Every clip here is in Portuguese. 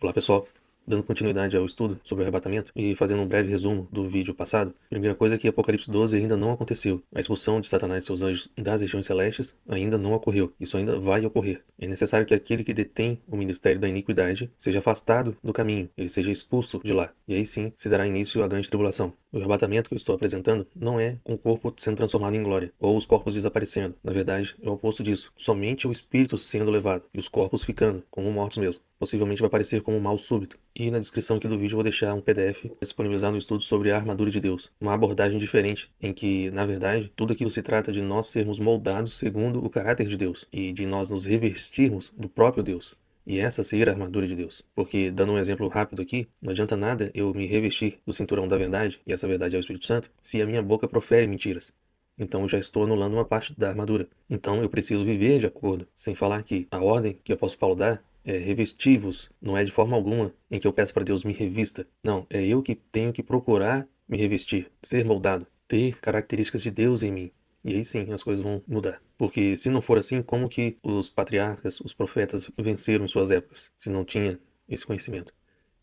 Olá pessoal, dando continuidade ao estudo sobre o arrebatamento e fazendo um breve resumo do vídeo passado, a primeira coisa é que Apocalipse 12 ainda não aconteceu. A expulsão de Satanás e seus anjos das regiões celestes ainda não ocorreu. Isso ainda vai ocorrer. É necessário que aquele que detém o ministério da iniquidade seja afastado do caminho, ele seja expulso de lá. E aí sim se dará início à grande tribulação. O arrebatamento que eu estou apresentando não é um corpo sendo transformado em glória, ou os corpos desaparecendo. Na verdade, é o oposto disso. Somente o espírito sendo levado, e os corpos ficando, como mortos mesmo. Possivelmente vai aparecer como um mal súbito. E na descrição aqui do vídeo eu vou deixar um PDF disponibilizado no estudo sobre a armadura de Deus. Uma abordagem diferente, em que, na verdade, tudo aquilo se trata de nós sermos moldados segundo o caráter de Deus, e de nós nos revestirmos do próprio Deus. E essa ser a armadura de Deus. Porque, dando um exemplo rápido aqui, não adianta nada eu me revestir do cinturão da verdade, e essa verdade é o Espírito Santo, se a minha boca profere mentiras. Então eu já estou anulando uma parte da armadura. Então eu preciso viver de acordo, sem falar que a ordem que o apóstolo Paulo dá é revestivos, não é de forma alguma em que eu peço para Deus me revista. Não, é eu que tenho que procurar me revestir, ser moldado, ter características de Deus em mim. E aí sim as coisas vão mudar. Porque se não for assim, como que os patriarcas, os profetas venceram em suas épocas, se não tinha esse conhecimento?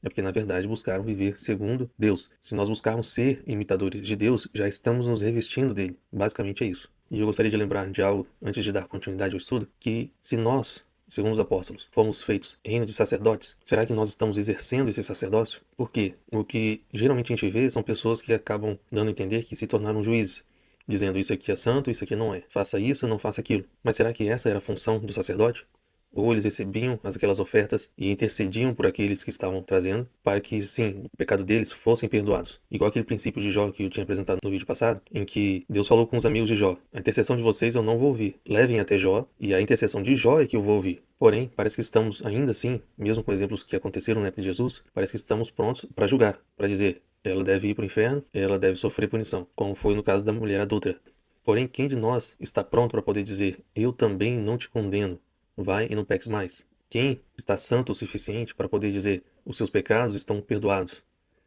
É porque, na verdade, buscaram viver segundo Deus. Se nós buscarmos ser imitadores de Deus, já estamos nos revestindo dele. Basicamente é isso. E eu gostaria de lembrar de algo, antes de dar continuidade ao estudo, que se nós, segundo os apóstolos, fomos feitos reino de sacerdotes, será que nós estamos exercendo esse sacerdócio? Porque o que geralmente a gente vê são pessoas que acabam dando a entender que se tornaram juízes, dizendo isso aqui é santo, isso aqui não é. Faça isso, não faça aquilo. Mas será que essa era a função do sacerdote? Ou eles recebiam aquelas ofertas e intercediam por aqueles que estavam trazendo, para que, sim, o pecado deles fossem perdoados. Igual aquele princípio de Jó que eu tinha apresentado no vídeo passado, em que Deus falou com os amigos de Jó: a intercessão de vocês eu não vou ouvir. Levem até Jó, e a intercessão de Jó é que eu vou ouvir. Porém, parece que estamos ainda assim, mesmo com exemplos que aconteceram na época de Jesus, parece que estamos prontos para julgar, para dizer: ela deve ir para o inferno, ela deve sofrer punição, como foi no caso da mulher adúltera. Porém, quem de nós está pronto para poder dizer: eu também não te condeno, vai e não peques mais? Quem está santo o suficiente para poder dizer: os seus pecados estão perdoados?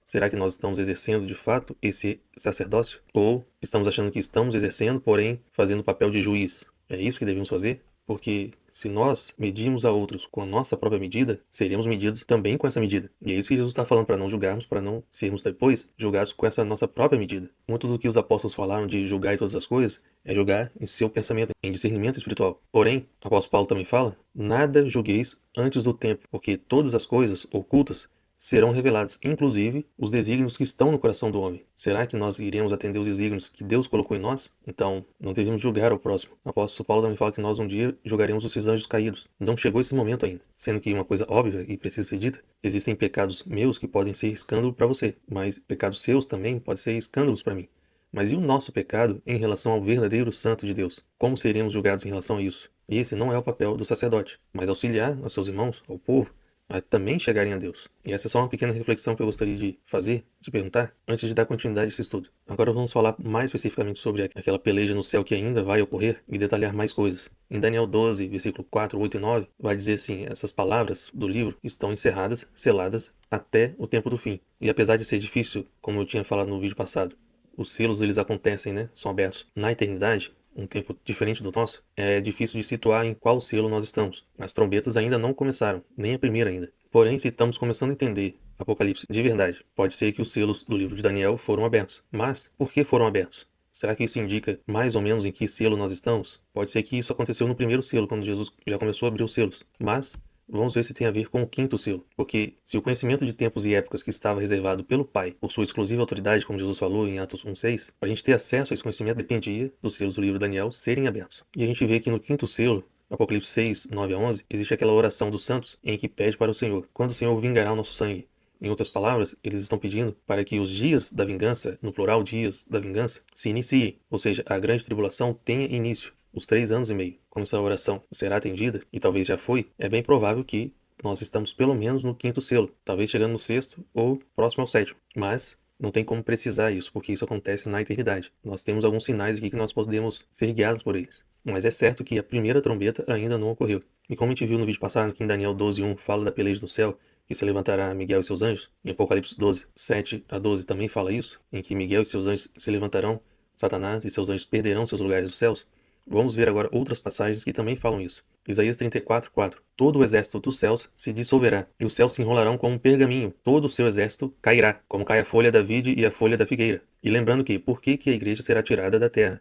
Será que nós estamos exercendo de fato esse sacerdócio? Ou estamos achando que estamos exercendo, porém fazendo o papel de juiz? É isso que devemos fazer? Porque se nós medirmos a outros com a nossa própria medida, seremos medidos também com essa medida. E é isso que Jesus está falando, para não julgarmos, para não sermos depois julgados com essa nossa própria medida. Muito do que os apóstolos falaram de julgar em todas as coisas é julgar em seu pensamento, em discernimento espiritual. Porém, o apóstolo Paulo também fala: nada julgueis antes do tempo, porque todas as coisas ocultas serão revelados, inclusive os desígnios que estão no coração do homem. Será que nós iremos atender os desígnios que Deus colocou em nós? Então, não devemos julgar o próximo. O apóstolo Paulo também fala que nós um dia julgaremos esses anjos caídos. Não chegou esse momento ainda. Sendo que uma coisa óbvia e precisa ser dita: existem pecados meus que podem ser escândalo para você, mas pecados seus também podem ser escândalos para mim. Mas e o nosso pecado em relação ao verdadeiro santo de Deus? Como seremos julgados em relação a isso? Esse não é o papel do sacerdote, mas auxiliar aos seus irmãos, ao povo, a também chegarem a Deus. E essa é só uma pequena reflexão que eu gostaria de fazer, de perguntar, antes de dar continuidade a esse estudo. Agora vamos falar mais especificamente sobre aquela peleja no céu que ainda vai ocorrer e detalhar mais coisas. Em Daniel 12, versículo 4, 8 e 9, vai dizer assim: essas palavras do livro estão encerradas, seladas, até o tempo do fim. E apesar de ser difícil, como eu tinha falado no vídeo passado, os selos eles acontecem, né? São abertos na eternidade, um tempo diferente do nosso, é difícil de situar em qual selo nós estamos. As trombetas ainda não começaram, nem a primeira ainda. Porém, se estamos começando a entender Apocalipse de verdade, pode ser que os selos do livro de Daniel foram abertos. Mas, por que foram abertos? Será que isso indica mais ou menos em que selo nós estamos? Pode ser que isso aconteceu no primeiro selo, quando Jesus já começou a abrir os selos. Mas vamos ver se tem a ver com o quinto selo. Porque se o conhecimento de tempos e épocas que estava reservado pelo Pai, por sua exclusiva autoridade, como Jesus falou em Atos 1:6, para a gente ter acesso a esse conhecimento dependia dos selos do livro de Daniel serem abertos. E a gente vê que no quinto selo, Apocalipse 6, 9 a 11, existe aquela oração dos santos em que pede para o Senhor: quando o Senhor vingará o nosso sangue? Em outras palavras, eles estão pedindo para que os dias da vingança, no plural dias da vingança, se iniciem, ou seja, a grande tribulação tenha início. Os 3 anos e meio. Como essa oração será atendida, e talvez já foi, é bem provável que nós estamos pelo menos no quinto selo, talvez chegando no sexto ou próximo ao sétimo. Mas não tem como precisar isso, porque isso acontece na eternidade. Nós temos alguns sinais aqui que nós podemos ser guiados por eles. Mas é certo que a primeira trombeta ainda não ocorreu. E como a gente viu no vídeo passado, que em Daniel 12:1 fala da peleja no céu, que se levantará Miguel e seus anjos, em Apocalipse 12, 7 a 12 também fala isso, em que Miguel e seus anjos se levantarão, Satanás e seus anjos perderão seus lugares nos céus. Vamos ver agora outras passagens que também falam isso. Isaías 34:4. Todo o exército dos céus se dissolverá, e os céus se enrolarão como um pergaminho. Todo o seu exército cairá, como cai a folha da vide e a folha da figueira. E lembrando que, por que a igreja será tirada da terra?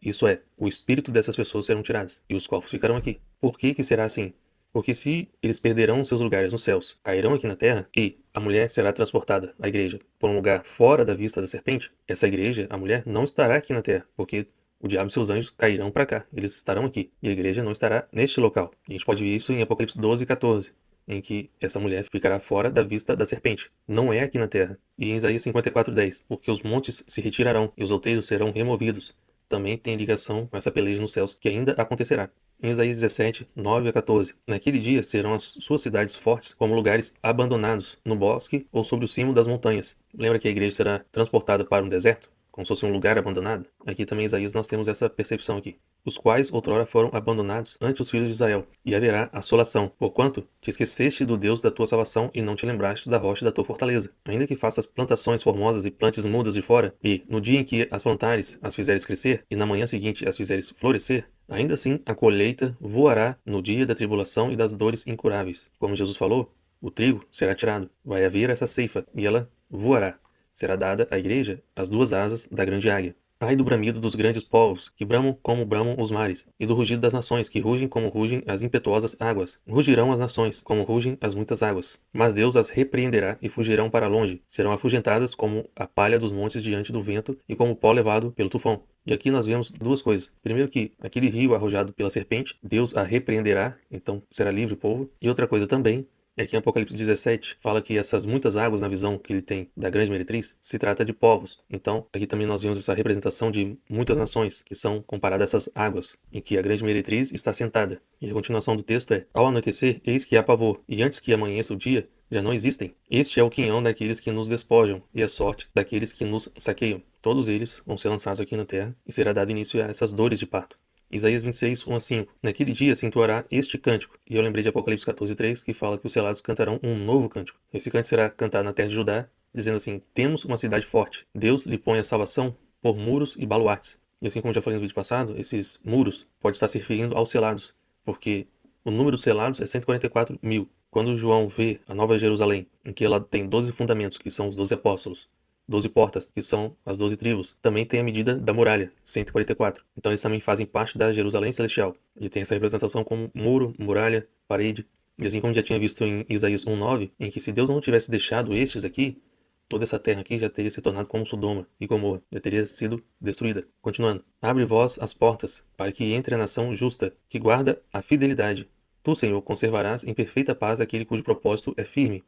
Isso é, o espírito dessas pessoas serão tirados, e os corpos ficarão aqui. Por que será assim? Porque se eles perderão seus lugares nos céus, cairão aqui na terra, e a mulher será transportada, a igreja, por um lugar fora da vista da serpente, essa igreja, a mulher, não estará aqui na terra, porque o diabo e seus anjos cairão para cá, eles estarão aqui, e a igreja não estará neste local. E a gente pode ver isso em Apocalipse 12:14, em que essa mulher ficará fora da vista da serpente, não é aqui na terra. E em Isaías 54:10, porque os montes se retirarão e os outeiros serão removidos. Também tem ligação com essa peleja nos céus que ainda acontecerá. Em Isaías 17:9-14, naquele dia serão as suas cidades fortes como lugares abandonados, no bosque ou sobre o cimo das montanhas. Lembra que a igreja será transportada para um deserto? Como se fosse um lugar abandonado? Aqui também em Isaías nós temos essa percepção aqui. Os quais outrora foram abandonados ante os filhos de Israel, e haverá assolação, porquanto te esqueceste do Deus da tua salvação e não te lembraste da rocha da tua fortaleza. Ainda que faças plantações formosas e plantes mudas de fora, e no dia em que as plantares as fizeres crescer, e na manhã seguinte as fizeres florescer, ainda assim a colheita voará no dia da tribulação e das dores incuráveis. Como Jesus falou, o trigo será tirado, vai haver essa ceifa, e ela voará. Será dada à igreja as duas asas da grande águia. Ai do bramido dos grandes povos, que bramam como bramam os mares, e do rugido das nações, que rugem como rugem as impetuosas águas. Rugirão as nações, como rugem as muitas águas. Mas Deus as repreenderá e fugirão para longe. Serão afugentadas como a palha dos montes diante do vento e como o pó levado pelo tufão. E aqui nós vemos duas coisas. Primeiro que aquele rio arrojado pela serpente, Deus a repreenderá, então será livre o povo. E outra coisa também, é que em Apocalipse 17 fala que essas muitas águas, na visão que ele tem da grande meretriz, se trata de povos. Então, aqui também nós vemos essa representação de muitas nações, que são comparadas a essas águas, em que a grande meretriz está sentada. E a continuação do texto é: ao anoitecer, eis que há pavor, e antes que amanheça o dia, já não existem. Este é o quinhão daqueles que nos despojam, e a sorte daqueles que nos saqueiam. Todos eles vão ser lançados aqui na terra, e será dado início a essas dores de parto. Isaías 26:1-5. Naquele dia se entoará este cântico. E eu lembrei de Apocalipse 14:3, que fala que os selados cantarão um novo cântico. Esse cântico será cantado na terra de Judá, dizendo assim: temos uma cidade forte. Deus lhe põe a salvação por muros e baluartes. E assim como já falei no vídeo passado, esses muros podem estar se referindo aos selados, porque o número dos selados é 144 mil. Quando João vê a Nova Jerusalém, em que ela tem 12 fundamentos, que são os 12 apóstolos, 12 portas, que são as 12 tribos. Também tem a medida da muralha, 144. Então eles também fazem parte da Jerusalém Celestial. E tem essa representação como muro, muralha, parede. E assim como já tinha visto em Isaías 1:9, em que se Deus não tivesse deixado estes aqui, toda essa terra aqui já teria se tornado como Sodoma e Gomorra, já teria sido destruída. Continuando. Abre vós as portas, para que entre a nação justa, que guarda a fidelidade. Tu, Senhor, conservarás em perfeita paz aquele cujo propósito é firme.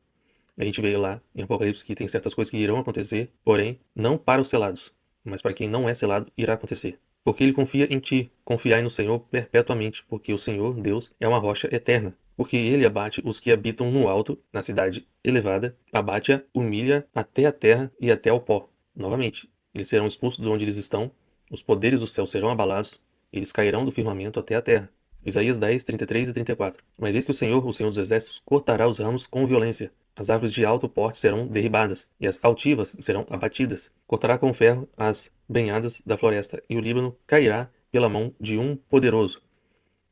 A gente vê lá em Apocalipse que tem certas coisas que irão acontecer, porém, não para os selados, mas para quem não é selado, irá acontecer. Porque ele confia em ti, confiai no Senhor perpetuamente, porque o Senhor, Deus, é uma rocha eterna. Porque ele abate os que habitam no alto, na cidade elevada, abate-a, humilha até a terra e até ao pó. Novamente, eles serão expulsos de onde eles estão, os poderes do céu serão abalados, eles cairão do firmamento até a terra. Isaías 10:33-34. Mas eis que o Senhor dos exércitos, cortará os ramos com violência. As árvores de alto porte serão derribadas, e as altivas serão abatidas. Cortará com ferro as brenhadas da floresta, e o Líbano cairá pela mão de um poderoso.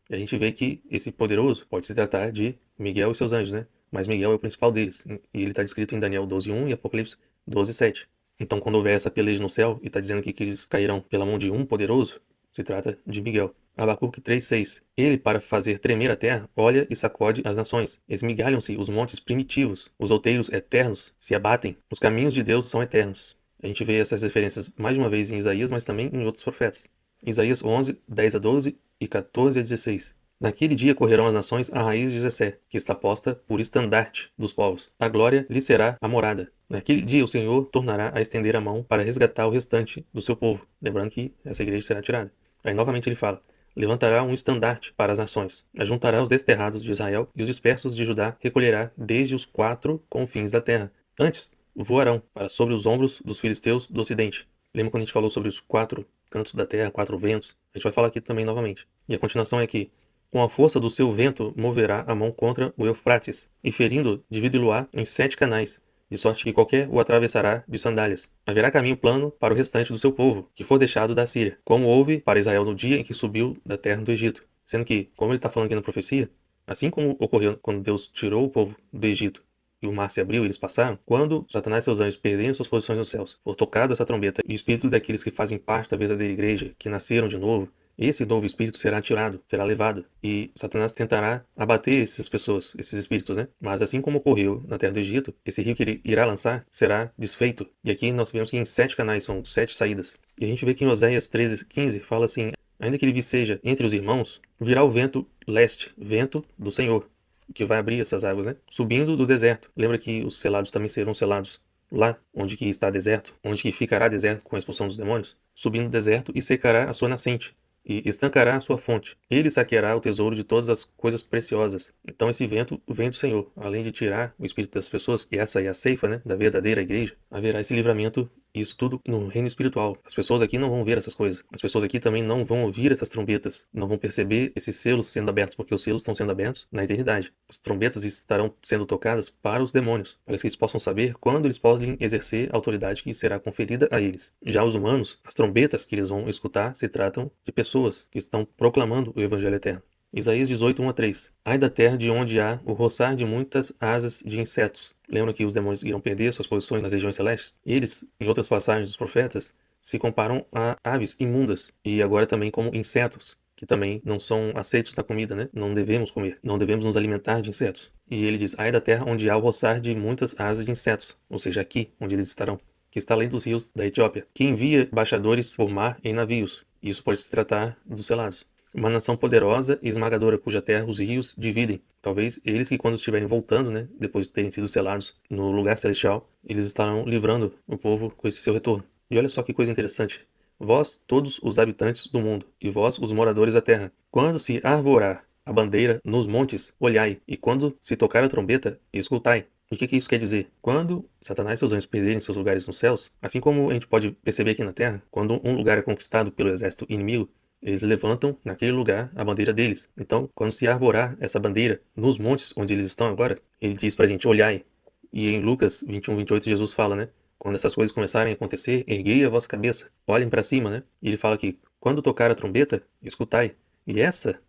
E a gente vê que esse poderoso pode se tratar de Miguel e seus anjos, né? Mas Miguel é o principal deles, e ele está descrito em Daniel 12:1 e Apocalipse 12:7. Então, quando houver essa peleja no céu, e está dizendo aqui que eles cairão pela mão de um poderoso, se trata de Miguel. Abacuque 3:6. Ele, para fazer tremer a terra, olha e sacode as nações. Esmigalham-se os montes primitivos, os outeiros eternos se abatem. Os caminhos de Deus são eternos. A gente vê essas referências mais de uma vez em Isaías, mas também em outros profetas. Isaías 11:10-12 e 14-16. Naquele dia correrão as nações à raiz de Jessé, que está posta por estandarte dos povos. A glória lhe será a morada. Naquele dia o Senhor tornará a estender a mão para resgatar o restante do seu povo. Lembrando que essa igreja será tirada. Aí novamente ele fala: levantará um estandarte para as nações, ajuntará os desterrados de Israel e os dispersos de Judá recolherá desde os 4 confins da terra. Antes, voarão para sobre os ombros dos filisteus do ocidente. Lembra quando a gente falou sobre os 4 cantos da terra, 4 ventos? A gente vai falar aqui também novamente. E a continuação é que: com a força do seu vento moverá a mão contra o Eufrates, e ferindo, dividi-lo-á em 7 canais, de sorte que qualquer o atravessará de sandálias. Haverá caminho plano para o restante do seu povo, que for deixado da Síria, como houve para Israel no dia em que subiu da terra do Egito. Sendo que, como ele está falando aqui na profecia, assim como ocorreu quando Deus tirou o povo do Egito e o mar se abriu e eles passaram, quando Satanás e seus anjos perderem suas posições nos céus, for tocado essa trombeta e o espírito daqueles que fazem parte da verdadeira igreja, que nasceram de novo, esse novo espírito será tirado, será levado, e Satanás tentará abater essas pessoas, esses espíritos, né? Mas assim como ocorreu na terra do Egito, esse rio que ele irá lançar será desfeito. E aqui nós vemos que em 7 canais são 7 saídas. E a gente vê que em Oséias 13:15 fala assim: ainda que ele viceja entre os irmãos, virá o vento leste, vento do Senhor, que vai abrir essas águas, né? Subindo do deserto. Lembra que os selados também serão selados lá, onde que está deserto, onde que ficará deserto com a expulsão dos demônios? Subindo do deserto e secará a sua nascente, e estancará a sua fonte. Ele saqueará o tesouro de todas as coisas preciosas. Então esse vento vem do Senhor. Além de tirar o espírito das pessoas, e essa é a ceifa, né, da verdadeira igreja, haverá esse livramento. Isso tudo no reino espiritual. As pessoas aqui não vão ver essas coisas. As pessoas aqui também não vão ouvir essas trombetas. Não vão perceber esses selos sendo abertos, porque os selos estão sendo abertos na eternidade. As trombetas estarão sendo tocadas para os demônios, para que eles possam saber quando eles podem exercer a autoridade que será conferida a eles. Já os humanos, as trombetas que eles vão escutar se tratam de pessoas que estão proclamando o evangelho eterno. Isaías 18:1-3. Ai da terra de onde há o roçar de muitas asas de insetos. Lembra que os demônios irão perder suas posições nas regiões celestes? Eles, em outras passagens dos profetas, se comparam a aves imundas e agora também como insetos, que também não são aceitos na comida, né? Não devemos comer, não devemos nos alimentar de insetos. E ele diz: ai da terra onde há o roçar de muitas asas de insetos, ou seja, aqui onde eles estarão, que está além dos rios da Etiópia, que envia embaixadores por mar em navios. Isso pode se tratar dos selados. Uma nação poderosa e esmagadora, cuja terra os rios dividem. Talvez eles que, quando estiverem voltando, né, depois de terem sido selados no lugar celestial, eles estarão livrando o povo com esse seu retorno. E olha só que coisa interessante. Vós, todos os habitantes do mundo, e vós, os moradores da terra, quando se arvorar a bandeira nos montes, olhai, e quando se tocar a trombeta, escutai. E o que isso quer dizer? Quando Satanás e seus anjos perderem seus lugares nos céus, assim como a gente pode perceber aqui na terra, quando um lugar é conquistado pelo exército inimigo, eles levantam naquele lugar a bandeira deles. Então, quando se arvorar essa bandeira nos montes onde eles estão agora, ele diz pra gente: olhai. E em Lucas 21:28 Jesus fala, né? Quando essas coisas começarem a acontecer, erguei a vossa cabeça, olhem para cima, né? E ele fala que quando tocar a trombeta, escutai. E essa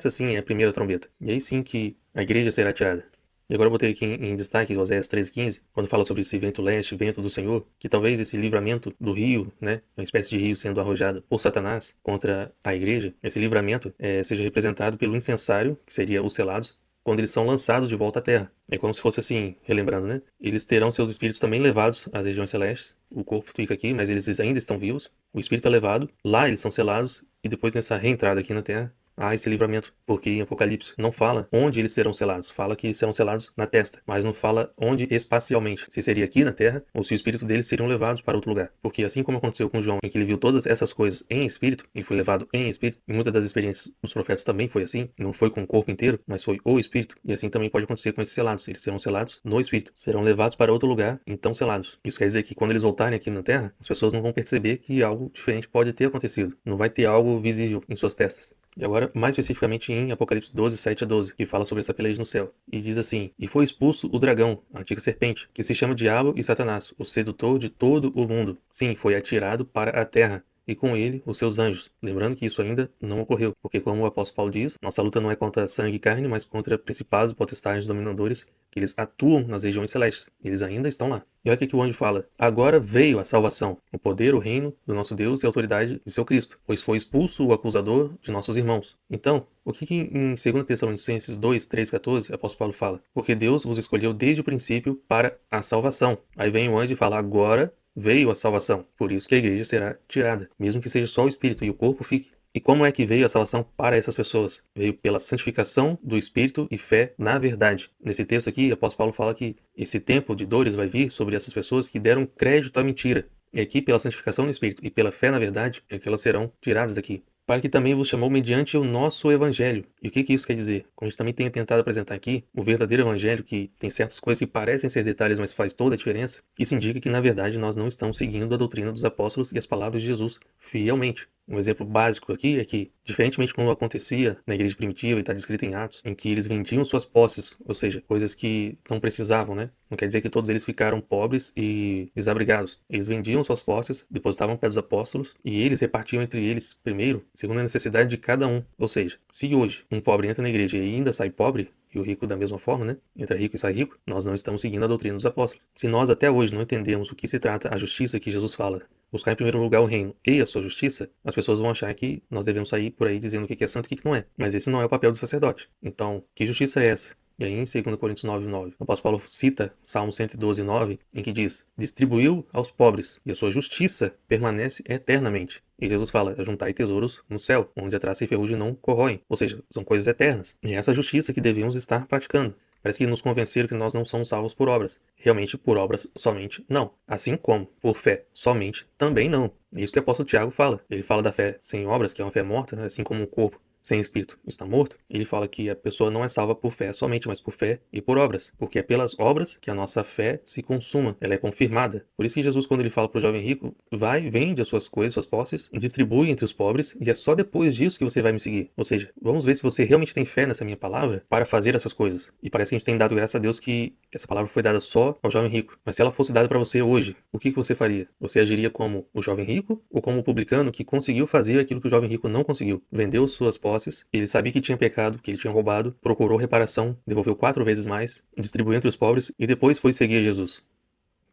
sim é a primeira trombeta. E aí sim que a igreja será tirada. E agora eu botei aqui em destaque Oséias 13:15, quando fala sobre esse vento leste, vento do Senhor, que talvez esse livramento do rio, né, uma espécie de rio sendo arrojado por Satanás contra a igreja, esse livramento seja representado pelo incensário, que seria os selados, quando eles são lançados de volta à terra. É como se fosse assim, relembrando, né? Eles terão seus espíritos também levados às regiões celestes. O corpo fica aqui, mas eles ainda estão vivos. O espírito é levado, lá eles são selados, e depois nessa reentrada aqui na terra, há esse livramento, porque em Apocalipse não fala onde eles serão selados, fala que serão selados na testa, mas não fala onde espacialmente, se seria aqui na terra ou se o espírito deles seriam levados para outro lugar. Porque assim como aconteceu com João, em que ele viu todas essas coisas em espírito, e foi levado em espírito, e muitas das experiências dos profetas também foi assim, não foi com o corpo inteiro, mas foi o espírito, e assim também pode acontecer com esses selados, eles serão selados no espírito, serão levados para outro lugar, então selados. Isso quer dizer que quando eles voltarem aqui na terra, as pessoas não vão perceber que algo diferente pode ter acontecido, não vai ter algo visível em suas testas. E agora, mais especificamente em Apocalipse 12:7-12, que fala sobre essa peleja no céu. E diz assim: e foi expulso o dragão, a antiga serpente, que se chama Diabo e Satanás, o sedutor de todo o mundo. Sim, foi atirado para a terra, e com ele os seus anjos. Lembrando que isso ainda não ocorreu, porque como o apóstolo Paulo diz, nossa luta não é contra sangue e carne, mas contra principados, potestades, dominadores, que eles atuam nas regiões celestes. Eles ainda estão lá. E olha o que o anjo fala: agora veio a salvação, o poder, o reino do nosso Deus e a autoridade de seu Cristo, pois foi expulso o acusador de nossos irmãos. Então, o que em 2 Tessalonicenses 2:13-14 o apóstolo Paulo fala? Porque Deus vos escolheu desde o princípio para a salvação. Aí vem o anjo e fala: agora veio a salvação. Por isso que a igreja será tirada, mesmo que seja só o espírito e o corpo fique. E como é que veio a salvação para essas pessoas? Veio pela santificação do Espírito e fé na verdade. Nesse texto aqui, o apóstolo Paulo fala que esse tempo de dores vai vir sobre essas pessoas que deram crédito à mentira. E aqui, pela santificação do Espírito e pela fé na verdade, é que elas serão tiradas daqui. Para que também vos chamou mediante o nosso evangelho. E o que isso quer dizer? Como a gente também tem tentado apresentar aqui, o verdadeiro evangelho, que tem certas coisas que parecem ser detalhes, mas faz toda a diferença, isso indica que, na verdade, nós não estamos seguindo a doutrina dos apóstolos e as palavras de Jesus fielmente. Um exemplo básico aqui é que, diferentemente como acontecia na igreja primitiva e está descrito em Atos, em que eles vendiam suas posses, ou seja, coisas que não precisavam, né? Não quer dizer que todos eles ficaram pobres e desabrigados. Eles vendiam suas posses, depositavam pé dos apóstolos e eles repartiam entre eles, primeiro, segundo a necessidade de cada um. Ou seja, se hoje um pobre entra na igreja e ainda sai pobre, e o rico da mesma forma, né? Entra rico e sai rico, nós não estamos seguindo a doutrina dos apóstolos. Se nós até hoje não entendemos o que se trata a justiça que Jesus fala, buscar em primeiro lugar o reino e a sua justiça, as pessoas vão achar que nós devemos sair por aí dizendo o que é santo e o que não é. Mas esse não é o papel do sacerdote. Então, que justiça é essa? E aí em 2 Coríntios 9:9, o apóstolo Paulo cita Salmo 112:9, em que diz: distribuiu aos pobres, e a sua justiça permanece eternamente. E Jesus fala: juntai tesouros no céu, onde a traça e ferrugem não corroem. Ou seja, são coisas eternas. E é essa justiça que devemos estar praticando. Parece que nos convenceram que nós não somos salvos por obras. Realmente, por obras somente, não. Assim como, por fé somente, também não. É isso que o apóstolo Tiago fala. Ele fala da fé sem obras, que é uma fé morta, assim como o corpo sem espírito está morto. Ele fala que a pessoa não é salva por fé somente, mas por fé e por obras. Porque é pelas obras que a nossa fé se consuma, ela é confirmada. Por isso que Jesus, quando ele fala para o jovem rico, vai, vende as suas coisas, suas posses, distribui entre os pobres, e é só depois disso que você vai me seguir. Ou seja, vamos ver se você realmente tem fé nessa minha palavra para fazer essas coisas. E parece que a gente tem dado graças a Deus que essa palavra foi dada só ao jovem rico. Mas se ela fosse dada para você hoje, o que você faria? Você agiria como o jovem rico ou como o publicano que conseguiu fazer aquilo que o jovem rico não conseguiu? Vendeu suas posses, ele sabia que tinha pecado, que ele tinha roubado, procurou reparação, devolveu 4 vezes mais, distribuiu entre os pobres e depois foi seguir Jesus.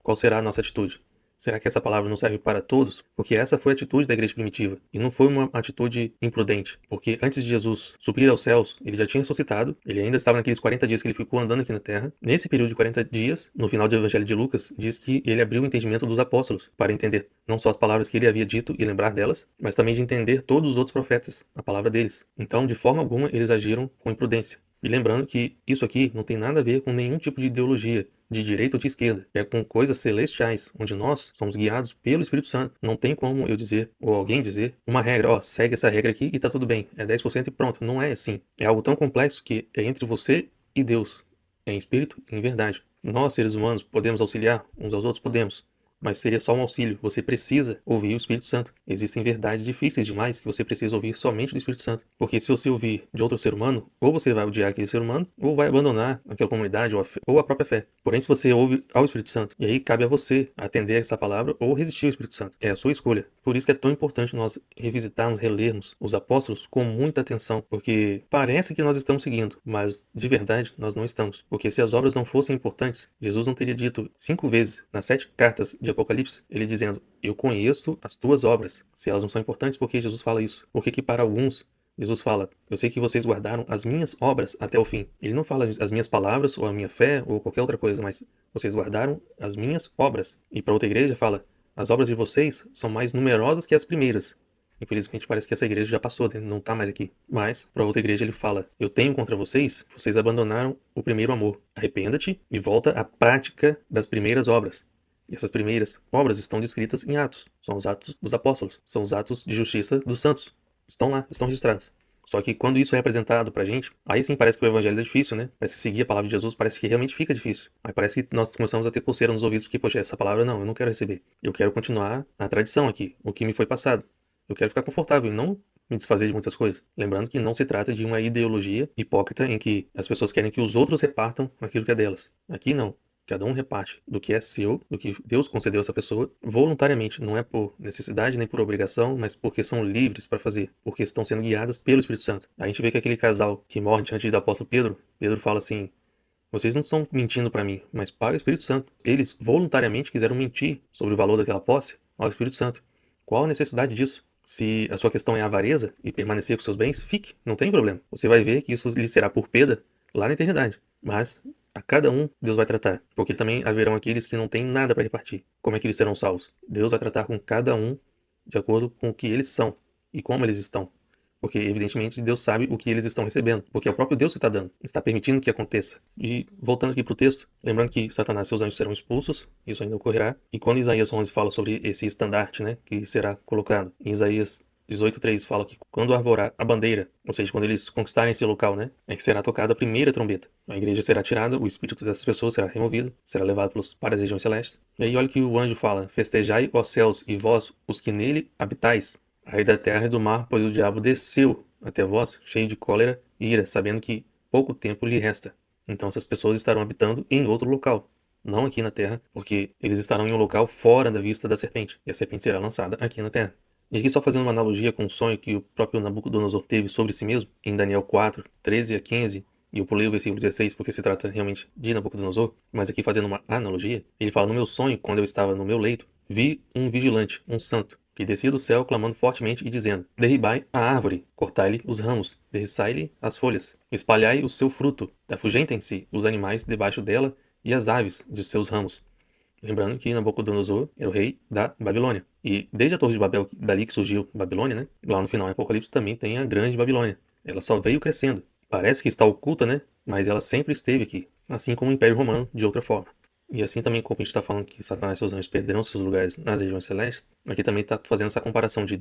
Qual será a nossa atitude? Será que essa palavra não serve para todos? Porque essa foi a atitude da igreja primitiva. E não foi uma atitude imprudente. Porque antes de Jesus subir aos céus, ele já tinha ressuscitado. Ele ainda estava naqueles 40 dias que ele ficou andando aqui na terra. Nesse período de 40 dias, no final do Evangelho de Lucas, diz que ele abriu o entendimento dos apóstolos para entender não só as palavras que ele havia dito e lembrar delas, mas também de entender todos os outros profetas, a palavra deles. Então, de forma alguma, eles agiram com imprudência. E lembrando que isso aqui não tem nada a ver com nenhum tipo de ideologia, de direita ou de esquerda. É com coisas celestiais, onde nós somos guiados pelo Espírito Santo. Não tem como eu dizer, ou alguém dizer, uma regra, ó, segue essa regra aqui e tá tudo bem. É 10% e pronto. Não é assim. É algo tão complexo que é entre você e Deus. É em espírito e em verdade. Nós, seres humanos, podemos auxiliar uns aos outros? Podemos. Mas seria só um auxílio. Você precisa ouvir o Espírito Santo. Existem verdades difíceis demais que você precisa ouvir somente do Espírito Santo. Porque se você ouvir de outro ser humano, ou você vai odiar aquele ser humano, ou vai abandonar aquela comunidade ou a própria fé. Porém, se você ouve ao Espírito Santo, e aí cabe a você atender essa palavra ou resistir ao Espírito Santo. É a sua escolha. Por isso que é tão importante nós revisitarmos, relermos os apóstolos com muita atenção. Porque parece que nós estamos seguindo, mas de verdade nós não estamos. Porque se as obras não fossem importantes, Jesus não teria dito 5 vezes nas 7 cartas de Apocalipse, ele dizendo: eu conheço as tuas obras. Se elas não são importantes, por que Jesus fala isso? Porque que para alguns Jesus fala: eu sei que vocês guardaram as minhas obras até o fim. Ele não fala as minhas palavras ou a minha fé ou qualquer outra coisa, mas vocês guardaram as minhas obras. E para outra igreja fala: as obras de vocês são mais numerosas que as primeiras. Infelizmente parece que essa igreja já passou, né? Não está mais aqui. Mas para outra igreja ele fala: eu tenho contra vocês, vocês abandonaram o primeiro amor. Arrependa-te e volta à prática das primeiras obras. E essas primeiras obras estão descritas em Atos. São os atos dos apóstolos. São os atos de justiça dos santos. Estão lá, estão registrados. Só que quando isso é apresentado pra gente, aí sim parece que o evangelho é difícil, né? Parece que seguir a palavra de Jesus parece que realmente fica difícil. Aí parece que nós começamos a ter coceira nos ouvidos, porque, poxa, essa palavra não, eu não quero receber. Eu quero continuar na tradição aqui, o que me foi passado. Eu quero ficar confortável e não me desfazer de muitas coisas. Lembrando que não se trata de uma ideologia hipócrita em que as pessoas querem que os outros repartam aquilo que é delas. Aqui não. Cada um reparte do que é seu, do que Deus concedeu a essa pessoa, voluntariamente. Não é por necessidade nem por obrigação, mas porque são livres para fazer, porque estão sendo guiadas pelo Espírito Santo. A gente vê que aquele casal que morre diante do apóstolo Pedro, Pedro fala assim: vocês não estão mentindo para mim, mas para o Espírito Santo. Eles voluntariamente quiseram mentir sobre o valor daquela posse ao Espírito Santo. Qual a necessidade disso? Se a sua questão é a avareza e permanecer com seus bens, fique, não tem problema. Você vai ver que isso lhe será por perda lá na eternidade. Mas a cada um Deus vai tratar, porque também haverão aqueles que não têm nada para repartir. Como é que eles serão salvos? Deus vai tratar com cada um de acordo com o que eles são e como eles estão. Porque, evidentemente, Deus sabe o que eles estão recebendo. Porque é o próprio Deus que está dando. Está permitindo que aconteça. E, voltando aqui para o texto, lembrando que Satanás e seus anjos serão expulsos. Isso ainda ocorrerá. E quando Isaías 11 fala sobre esse estandarte, né, que será colocado, em Isaías 18:3 fala que quando arvorar a bandeira, ou seja, quando eles conquistarem esse local, né, é que será tocada a primeira trombeta. A igreja será tirada, o espírito dessas pessoas será removido, será levado para as regiões celestes. E aí olha que o anjo fala: festejai, ó céus, e vós, os que nele habitais, rei da terra e do mar, pois o diabo desceu até vós, cheio de cólera e ira, sabendo que pouco tempo lhe resta. Então essas pessoas estarão habitando em outro local, não aqui na terra, porque eles estarão em um local fora da vista da serpente, e a serpente será lançada aqui na terra. E aqui só fazendo uma analogia com o sonho que o próprio Nabucodonosor teve sobre si mesmo, em Daniel 4, 13 a 15, e eu pulei o versículo 16 porque se trata realmente de Nabucodonosor, mas aqui fazendo uma analogia, ele fala: no meu sonho, quando eu estava no meu leito, vi um vigilante, um santo, que descia do céu clamando fortemente e dizendo: derribai a árvore, cortai-lhe os ramos, derriçai-lhe as folhas, espalhai o seu fruto, afugentem-se os animais debaixo dela e as aves de seus ramos. Lembrando que Nabucodonosor era o rei da Babilônia. E desde a Torre de Babel, dali que surgiu Babilônia, né? Lá no final, em Apocalipse, também tem a Grande Babilônia. Ela só veio crescendo. Parece que está oculta, né? Mas ela sempre esteve aqui. Assim como o Império Romano, de outra forma. E assim também, como a gente está falando que Satanás e seus anjos perderão seus lugares nas regiões celestes, aqui também está fazendo essa comparação de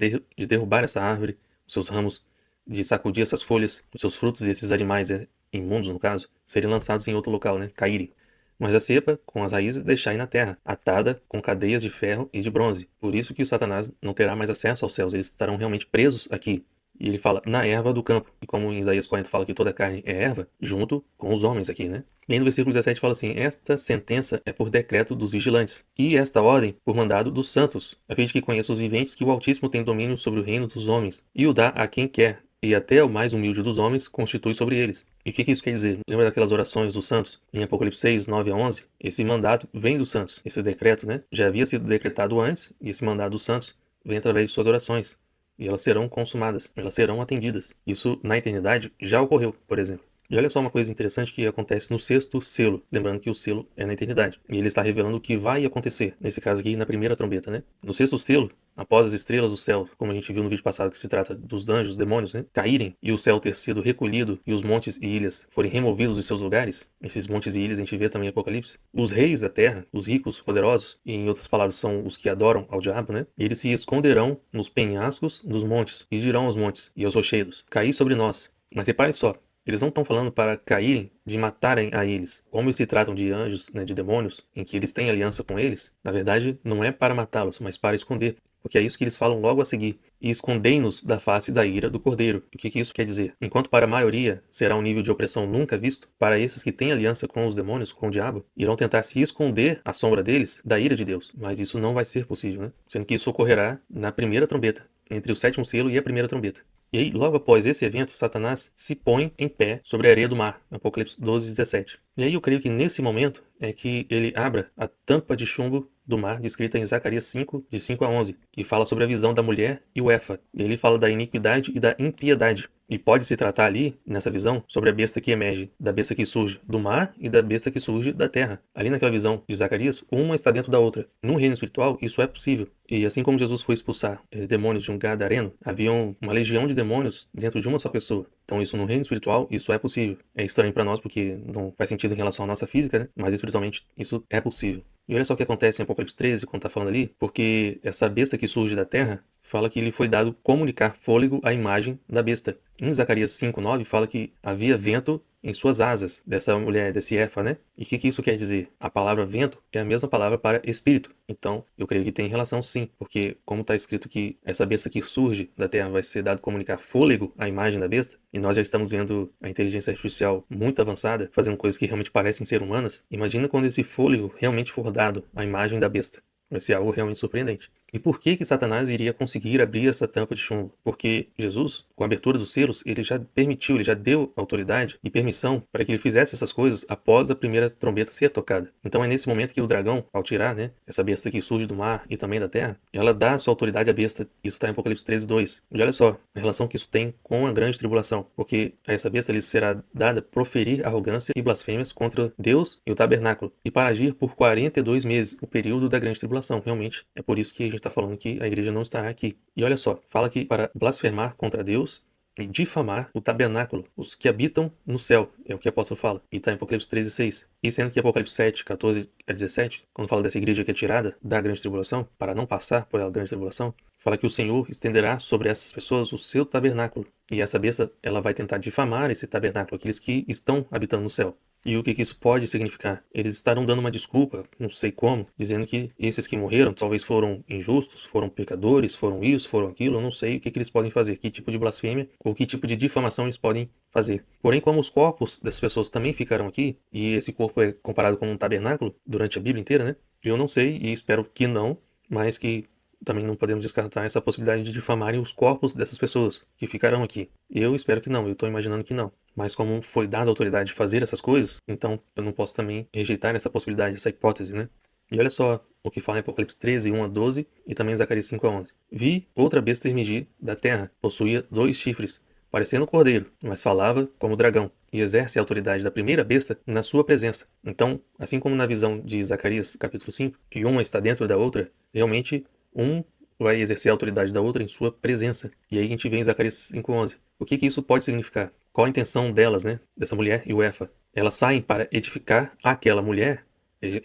derrubar essa árvore, os seus ramos, de sacudir essas folhas, os seus frutos e esses animais imundos, no caso, serem lançados em outro local, né? Caírem. Mas a cepa, com as raízes, deixai na terra, atada com cadeias de ferro e de bronze. Por isso que o Satanás não terá mais acesso aos céus, eles estarão realmente presos aqui. E ele fala, na erva do campo. E como em Isaías 40 fala que toda carne é erva, junto com os homens aqui, né? E aí no versículo 17 fala assim, esta sentença é por decreto dos vigilantes, e esta ordem por mandado dos santos, a fim de que conheça os viventes que o Altíssimo tem domínio sobre o reino dos homens, e o dá a quem quer, e até o mais humilde dos homens constitui sobre eles. E o que isso quer dizer? Lembra daquelas orações dos santos? Em Apocalipse 6, 9 a 11? Esse mandato vem dos santos. Esse decreto, né? Já havia sido decretado antes, e esse mandado dos santos vem através de suas orações. E elas serão consumadas, elas serão atendidas. Isso, na eternidade, já ocorreu, por exemplo. E olha só uma coisa interessante que acontece no sexto selo, lembrando que o selo é na eternidade. E ele está revelando o que vai acontecer, nesse caso aqui, na primeira trombeta, né? No sexto selo, após as estrelas do céu, como a gente viu no vídeo passado que se trata dos anjos, demônios, né, caírem e o céu ter sido recolhido e os montes e ilhas forem removidos dos seus lugares, esses montes e ilhas a gente vê também em Apocalipse, os reis da terra, os ricos, poderosos, e em outras palavras são os que adoram ao diabo, né, eles se esconderão nos penhascos dos montes e dirão aos montes e aos rochedos, caí sobre nós. Mas repare só, eles não estão falando para caírem, de matarem a eles. Como eles se tratam de anjos, né, de demônios, em que eles têm aliança com eles, na verdade não é para matá-los, mas para esconder. Porque é isso que eles falam logo a seguir. E escondei-nos da face da ira do Cordeiro. O que isso quer dizer? Enquanto para a maioria será um nível de opressão nunca visto, para esses que têm aliança com os demônios, com o diabo, irão tentar se esconder à sombra deles da ira de Deus. Mas isso não vai ser possível, né? Sendo que isso ocorrerá na primeira trombeta, entre o sétimo selo e a primeira trombeta. E aí, logo após esse evento, Satanás se põe em pé sobre a areia do mar, Apocalipse 12, 17. E aí eu creio que nesse momento é que ele abra a tampa de chumbo do mar, descrita em Zacarias 5, de 5 a 11, que fala sobre a visão da mulher e o Éfa. E ele fala da iniquidade e da impiedade. E pode se tratar ali, nessa visão, sobre a besta que emerge, da besta que surge do mar e da besta que surge da terra. Ali naquela visão de Zacarias, uma está dentro da outra. No reino espiritual, isso é possível. E assim como Jesus foi expulsar demônios de um gadareno, havia uma legião de demônios dentro de uma só pessoa. Então isso no reino espiritual, isso é possível. É estranho para nós porque não faz sentido em relação à nossa física, né? Mas espiritualmente isso é possível. E olha só o que acontece em Apocalipse 13, quando está falando ali, porque essa besta que surge da terra fala que lhe foi dado comunicar fôlego à imagem da besta. Em Zacarias 5:9 fala que havia vento em suas asas, dessa mulher, desse Éfa, né? E o que isso quer dizer? A palavra vento é a mesma palavra para espírito. Então, eu creio que tem relação sim, porque como está escrito que essa besta que surge da terra vai ser dado comunicar fôlego à imagem da besta, e nós já estamos vendo a inteligência artificial muito avançada, fazendo coisas que realmente parecem ser humanas, imagina quando esse fôlego realmente for dado à imagem da besta. Vai ser algo realmente surpreendente. E por que Satanás iria conseguir abrir essa tampa de chumbo? Porque Jesus, com a abertura dos selos, ele já permitiu, ele já deu autoridade e permissão para que ele fizesse essas coisas após a primeira trombeta ser tocada. Então é nesse momento que o dragão, ao tirar, né, essa besta que surge do mar e também da terra, ela dá a sua autoridade à besta. Isso está em Apocalipse 13:2. E olha só a relação que isso tem com a grande tribulação. Porque a essa besta lhe será dada proferir arrogância e blasfêmias contra Deus e o tabernáculo, e para agir por 42 meses, o período da grande tribulação. Realmente, é por isso que a gente está falando que a igreja não estará aqui. E olha só, fala que para blasfemar contra Deus e difamar o tabernáculo, os que habitam no céu, é o que o apóstolo fala. E está em Apocalipse 13:6. E sendo que Apocalipse 7, 14 a 17, quando fala dessa igreja que é tirada da grande tribulação, para não passar por a grande tribulação, fala que o Senhor estenderá sobre essas pessoas o seu tabernáculo. E essa besta, ela vai tentar difamar esse tabernáculo, aqueles que estão habitando no céu. E o que isso pode significar? Eles estarão dando uma desculpa, não sei como, dizendo que esses que morreram talvez foram injustos, foram pecadores, foram isso, foram aquilo, eu não sei o que eles podem fazer, que tipo de blasfêmia ou que tipo de difamação eles podem fazer. Porém, como os corpos dessas pessoas também ficarão aqui, e esse corpo é comparado com um tabernáculo durante a Bíblia inteira, né? Eu não sei e espero que não, mas que também não podemos descartar essa possibilidade de difamarem os corpos dessas pessoas que ficarão aqui. Eu espero que não, eu estou imaginando que não. Mas como foi dada a autoridade de fazer essas coisas, então eu não posso também rejeitar essa possibilidade, essa hipótese, né? E olha só o que fala em Apocalipse 13, 1 a 12 e também em Zacarias 5 a 11. Vi outra besta emergir da terra, possuía 2 chifres, parecendo um cordeiro, mas falava como dragão, e exerce a autoridade da primeira besta na sua presença. Então, assim como na visão de Zacarias capítulo 5, que uma está dentro da outra, realmente um vai exercer a autoridade da outra em sua presença. E aí a gente vê em Zacarias 5:11. O que isso pode significar? Qual a intenção delas, né? Dessa mulher e o Efa? Elas saem para edificar aquela mulher,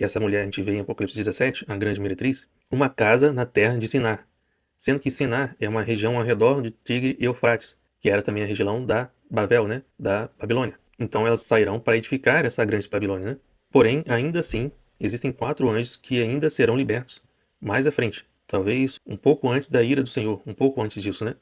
essa mulher a gente vê em Apocalipse 17, a grande meretriz, uma casa na terra de Sinar. Sendo que Sinar é uma região ao redor de Tigre e Eufrates, que era também a região da Babel, né? Da Babilônia. Então elas sairão para edificar essa grande Babilônia, né? Porém, ainda assim, existem 4 anjos que ainda serão libertos mais à frente. Talvez um pouco antes da ira do Senhor, um pouco antes disso, né?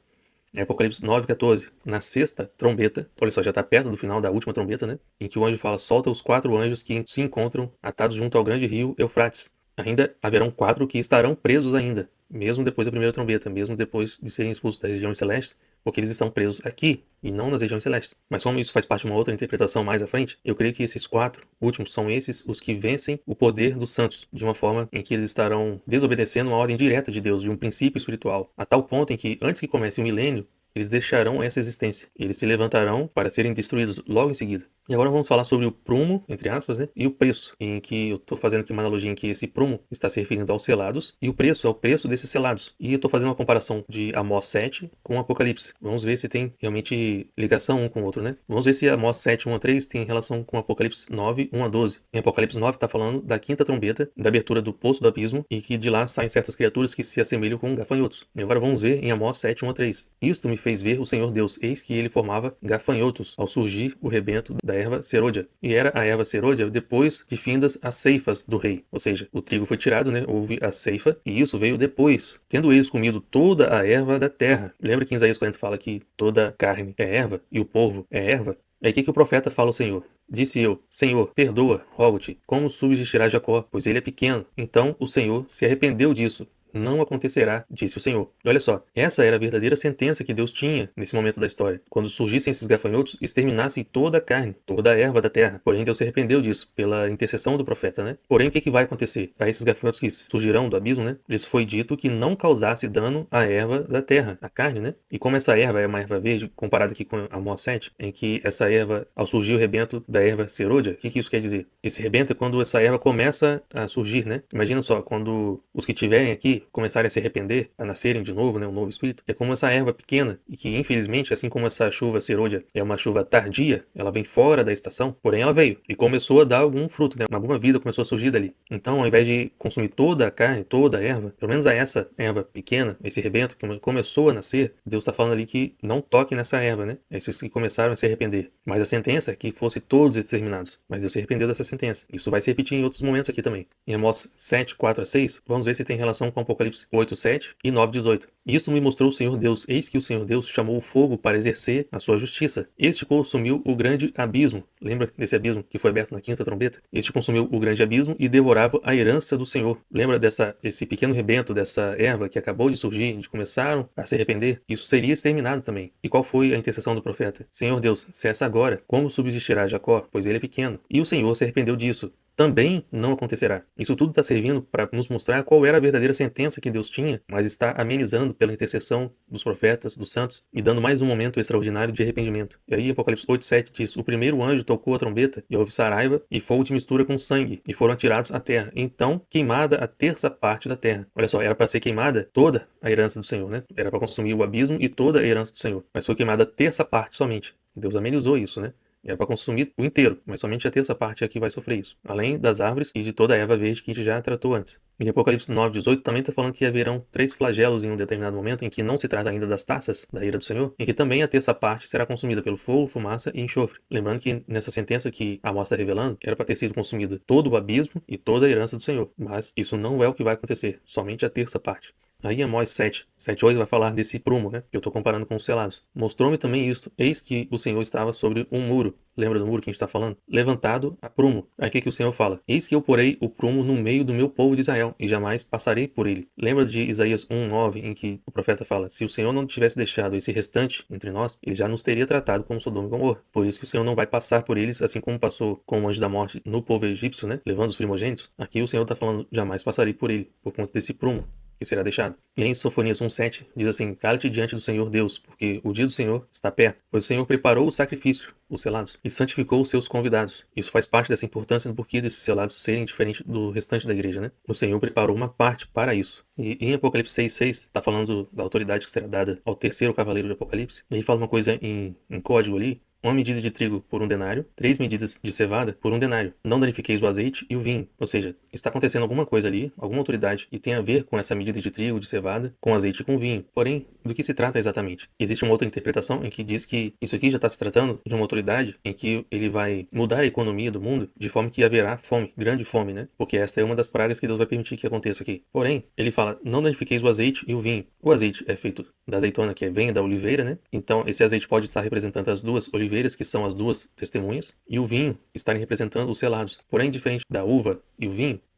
Em Apocalipse 9:14, na sexta trombeta, olha só, já está perto do final da última trombeta, né? Em que o anjo fala, solta os 4 anjos que se encontram atados junto ao grande rio Eufrates. Ainda haverão 4 que estarão presos ainda, mesmo depois da primeira trombeta, mesmo depois de serem expulsos das regiões celestes, porque eles estão presos aqui e não nas regiões celestes. Mas como isso faz parte de uma outra interpretação mais à frente, eu creio que esses 4 últimos são esses os que vencem o poder dos santos, de uma forma em que eles estarão desobedecendo uma ordem direta de Deus, de um princípio espiritual, a tal ponto em que, antes que comece o milênio, eles deixarão essa existência. Eles se levantarão para serem destruídos logo em seguida. E agora vamos falar sobre o prumo, entre aspas, né? E o preço, em que eu estou fazendo aqui uma analogia em que esse prumo está se referindo aos selados, e o preço é o preço desses selados. E eu estou fazendo uma comparação de Amós 7 com Apocalipse. Vamos ver se tem realmente ligação um com o outro, né? Vamos ver se Amós 7, 1 a 3 tem relação com Apocalipse 9, 1 a 12. Em Apocalipse 9 está falando da quinta trombeta, da abertura do poço do abismo, e que de lá saem certas criaturas que se assemelham com gafanhotos. E agora vamos ver em Amós 7, 1 a 3. Isto me fez ver o Senhor Deus, eis que ele formava gafanhotos ao surgir o rebento da erva serôdia. E era a erva serôdia depois de findas as ceifas do rei. Ou seja, o trigo foi tirado, né? Houve a ceifa, e isso veio depois. Tendo eles comido toda a erva da terra. Lembra que em Isaías 40 fala que toda carne é erva e o povo é erva? Aí o que o profeta fala ao Senhor? Disse eu, Senhor, perdoa, rogo-te, como subsistirá Jacó, pois ele é pequeno. Então o Senhor se arrependeu disso. Não acontecerá, disse o Senhor. E olha só, essa era a verdadeira sentença que Deus tinha nesse momento da história. Quando surgissem esses gafanhotos, exterminassem toda a carne, toda a erva da terra. Porém, Deus se arrependeu disso, pela intercessão do profeta, né? Porém, o que vai acontecer? A esses gafanhotos que surgirão do abismo, né? Lhes foi dito que não causasse dano à erva da terra, a carne, né? E como essa erva é uma erva verde, comparada aqui com Amós 7, em que essa erva, ao surgir o rebento da erva serôdia, o que isso quer dizer? Esse rebento é quando essa erva começa a surgir, né? Imagina só, quando os que tiverem aqui começarem a se arrepender, a nascerem de novo, né, um novo espírito, é como essa erva pequena, e que infelizmente, assim como essa chuva serôdia é uma chuva tardia, ela vem fora da estação, porém ela veio e começou a dar algum fruto, né, alguma vida começou a surgir dali. Então, ao invés de consumir toda a carne, toda a erva, pelo menos a essa erva pequena, esse rebento que começou a nascer, Deus está falando ali que não toque nessa erva, né, esses que começaram a se arrepender. Mas a sentença é que fosse todos exterminados. Mas Deus se arrependeu dessa sentença. Isso vai se repetir em outros momentos aqui também. Em Amós 7, 4 a 6, vamos ver se tem relação com Apocalipse 8, 7 e 9, 18. Isto me mostrou o Senhor Deus, eis que o Senhor Deus chamou o fogo para exercer a sua justiça. Este consumiu o grande abismo. Lembra desse abismo que foi aberto na quinta trombeta? Este consumiu o grande abismo e devorava a herança do Senhor. Lembra esse pequeno rebento, dessa erva que acabou de surgir, de começaram a se arrepender? Isso seria exterminado também. E qual foi a intercessão do profeta? Senhor Deus, cessa agora. Como subsistirá Jacó? Pois ele é pequeno. E o Senhor se arrependeu disso. Também não acontecerá. Isso tudo está servindo para nos mostrar qual era a verdadeira sentença que Deus tinha, mas está amenizando pela intercessão dos profetas, dos santos, e dando mais um momento extraordinário de arrependimento. E aí Apocalipse 8:7 diz, o primeiro anjo tocou a trombeta, e houve saraiva, e fogo de mistura com sangue, e foram atirados à terra. Então, queimada a terça parte da terra. Olha só, era para ser queimada toda a herança do Senhor, né? Era para consumir o abismo e toda a herança do Senhor. Mas foi queimada a terça parte somente. Deus amenizou isso, né? Era para consumir o inteiro, mas somente a terça parte aqui vai sofrer isso. Além das árvores e de toda a erva verde que a gente já tratou antes. Em Apocalipse 9:18 também está falando que haverão 3 flagelos em um determinado momento, em que não se trata ainda das taças da ira do Senhor, em que também a terça parte será consumida pelo fogo, fumaça e enxofre. Lembrando que nessa sentença que Amós está revelando, era para ter sido consumido todo o abismo e toda a herança do Senhor. Mas isso não é o que vai acontecer, somente a terça parte. Aí Amós 7, 7, 8 vai falar desse prumo, né? Que eu estou comparando com os selados. Mostrou-me também isto. Eis que o Senhor estava sobre um muro. Lembra do muro que a gente está falando? Levantado a prumo. Aí o que o Senhor fala? Eis que eu porei o prumo no meio do meu povo de Israel, e jamais passarei por ele. Lembra de Isaías 1:9, em que o profeta fala: se o Senhor não tivesse deixado esse restante entre nós, ele já nos teria tratado como Sodoma e Gomorra. Por isso que o Senhor não vai passar por eles, assim como passou com o anjo da morte no povo egípcio, né? Levando os primogênitos. Aqui o Senhor está falando: jamais passarei por ele, por conta desse prumo que será deixado. E em Sofonias 1:7 diz assim: cala-te diante do Senhor Deus, porque o dia do Senhor está perto, pois o Senhor preparou o sacrifício, os selados, e santificou os seus convidados. Isso faz parte dessa importância no porquê desses selados serem diferentes do restante da igreja, né? O Senhor preparou uma parte para isso. E em Apocalipse 6:6 está falando da autoridade que será dada ao terceiro cavaleiro de Apocalipse. E aí fala uma coisa em código ali: uma medida de trigo por 1 denário, 3 medidas de cevada por 1 denário. Não danifiqueis o azeite e o vinho. Ou seja, está acontecendo alguma coisa ali, alguma autoridade, e tem a ver com essa medida de trigo, de cevada, com azeite e com vinho. Porém, do que se trata exatamente? Existe uma outra interpretação em que diz que isso aqui já está se tratando de uma autoridade em que ele vai mudar a economia do mundo de forma que haverá fome, grande fome, né? Porque esta é uma das pragas que Deus vai permitir que aconteça aqui. Porém, ele fala: não danifiqueis o azeite e o vinho. O azeite é feito da azeitona, que vem da oliveira, né? Então, esse azeite pode estar representando as duas oliveiras, que são as duas testemunhas, e o vinho estarem representando os selados. Porém, diferente da uva e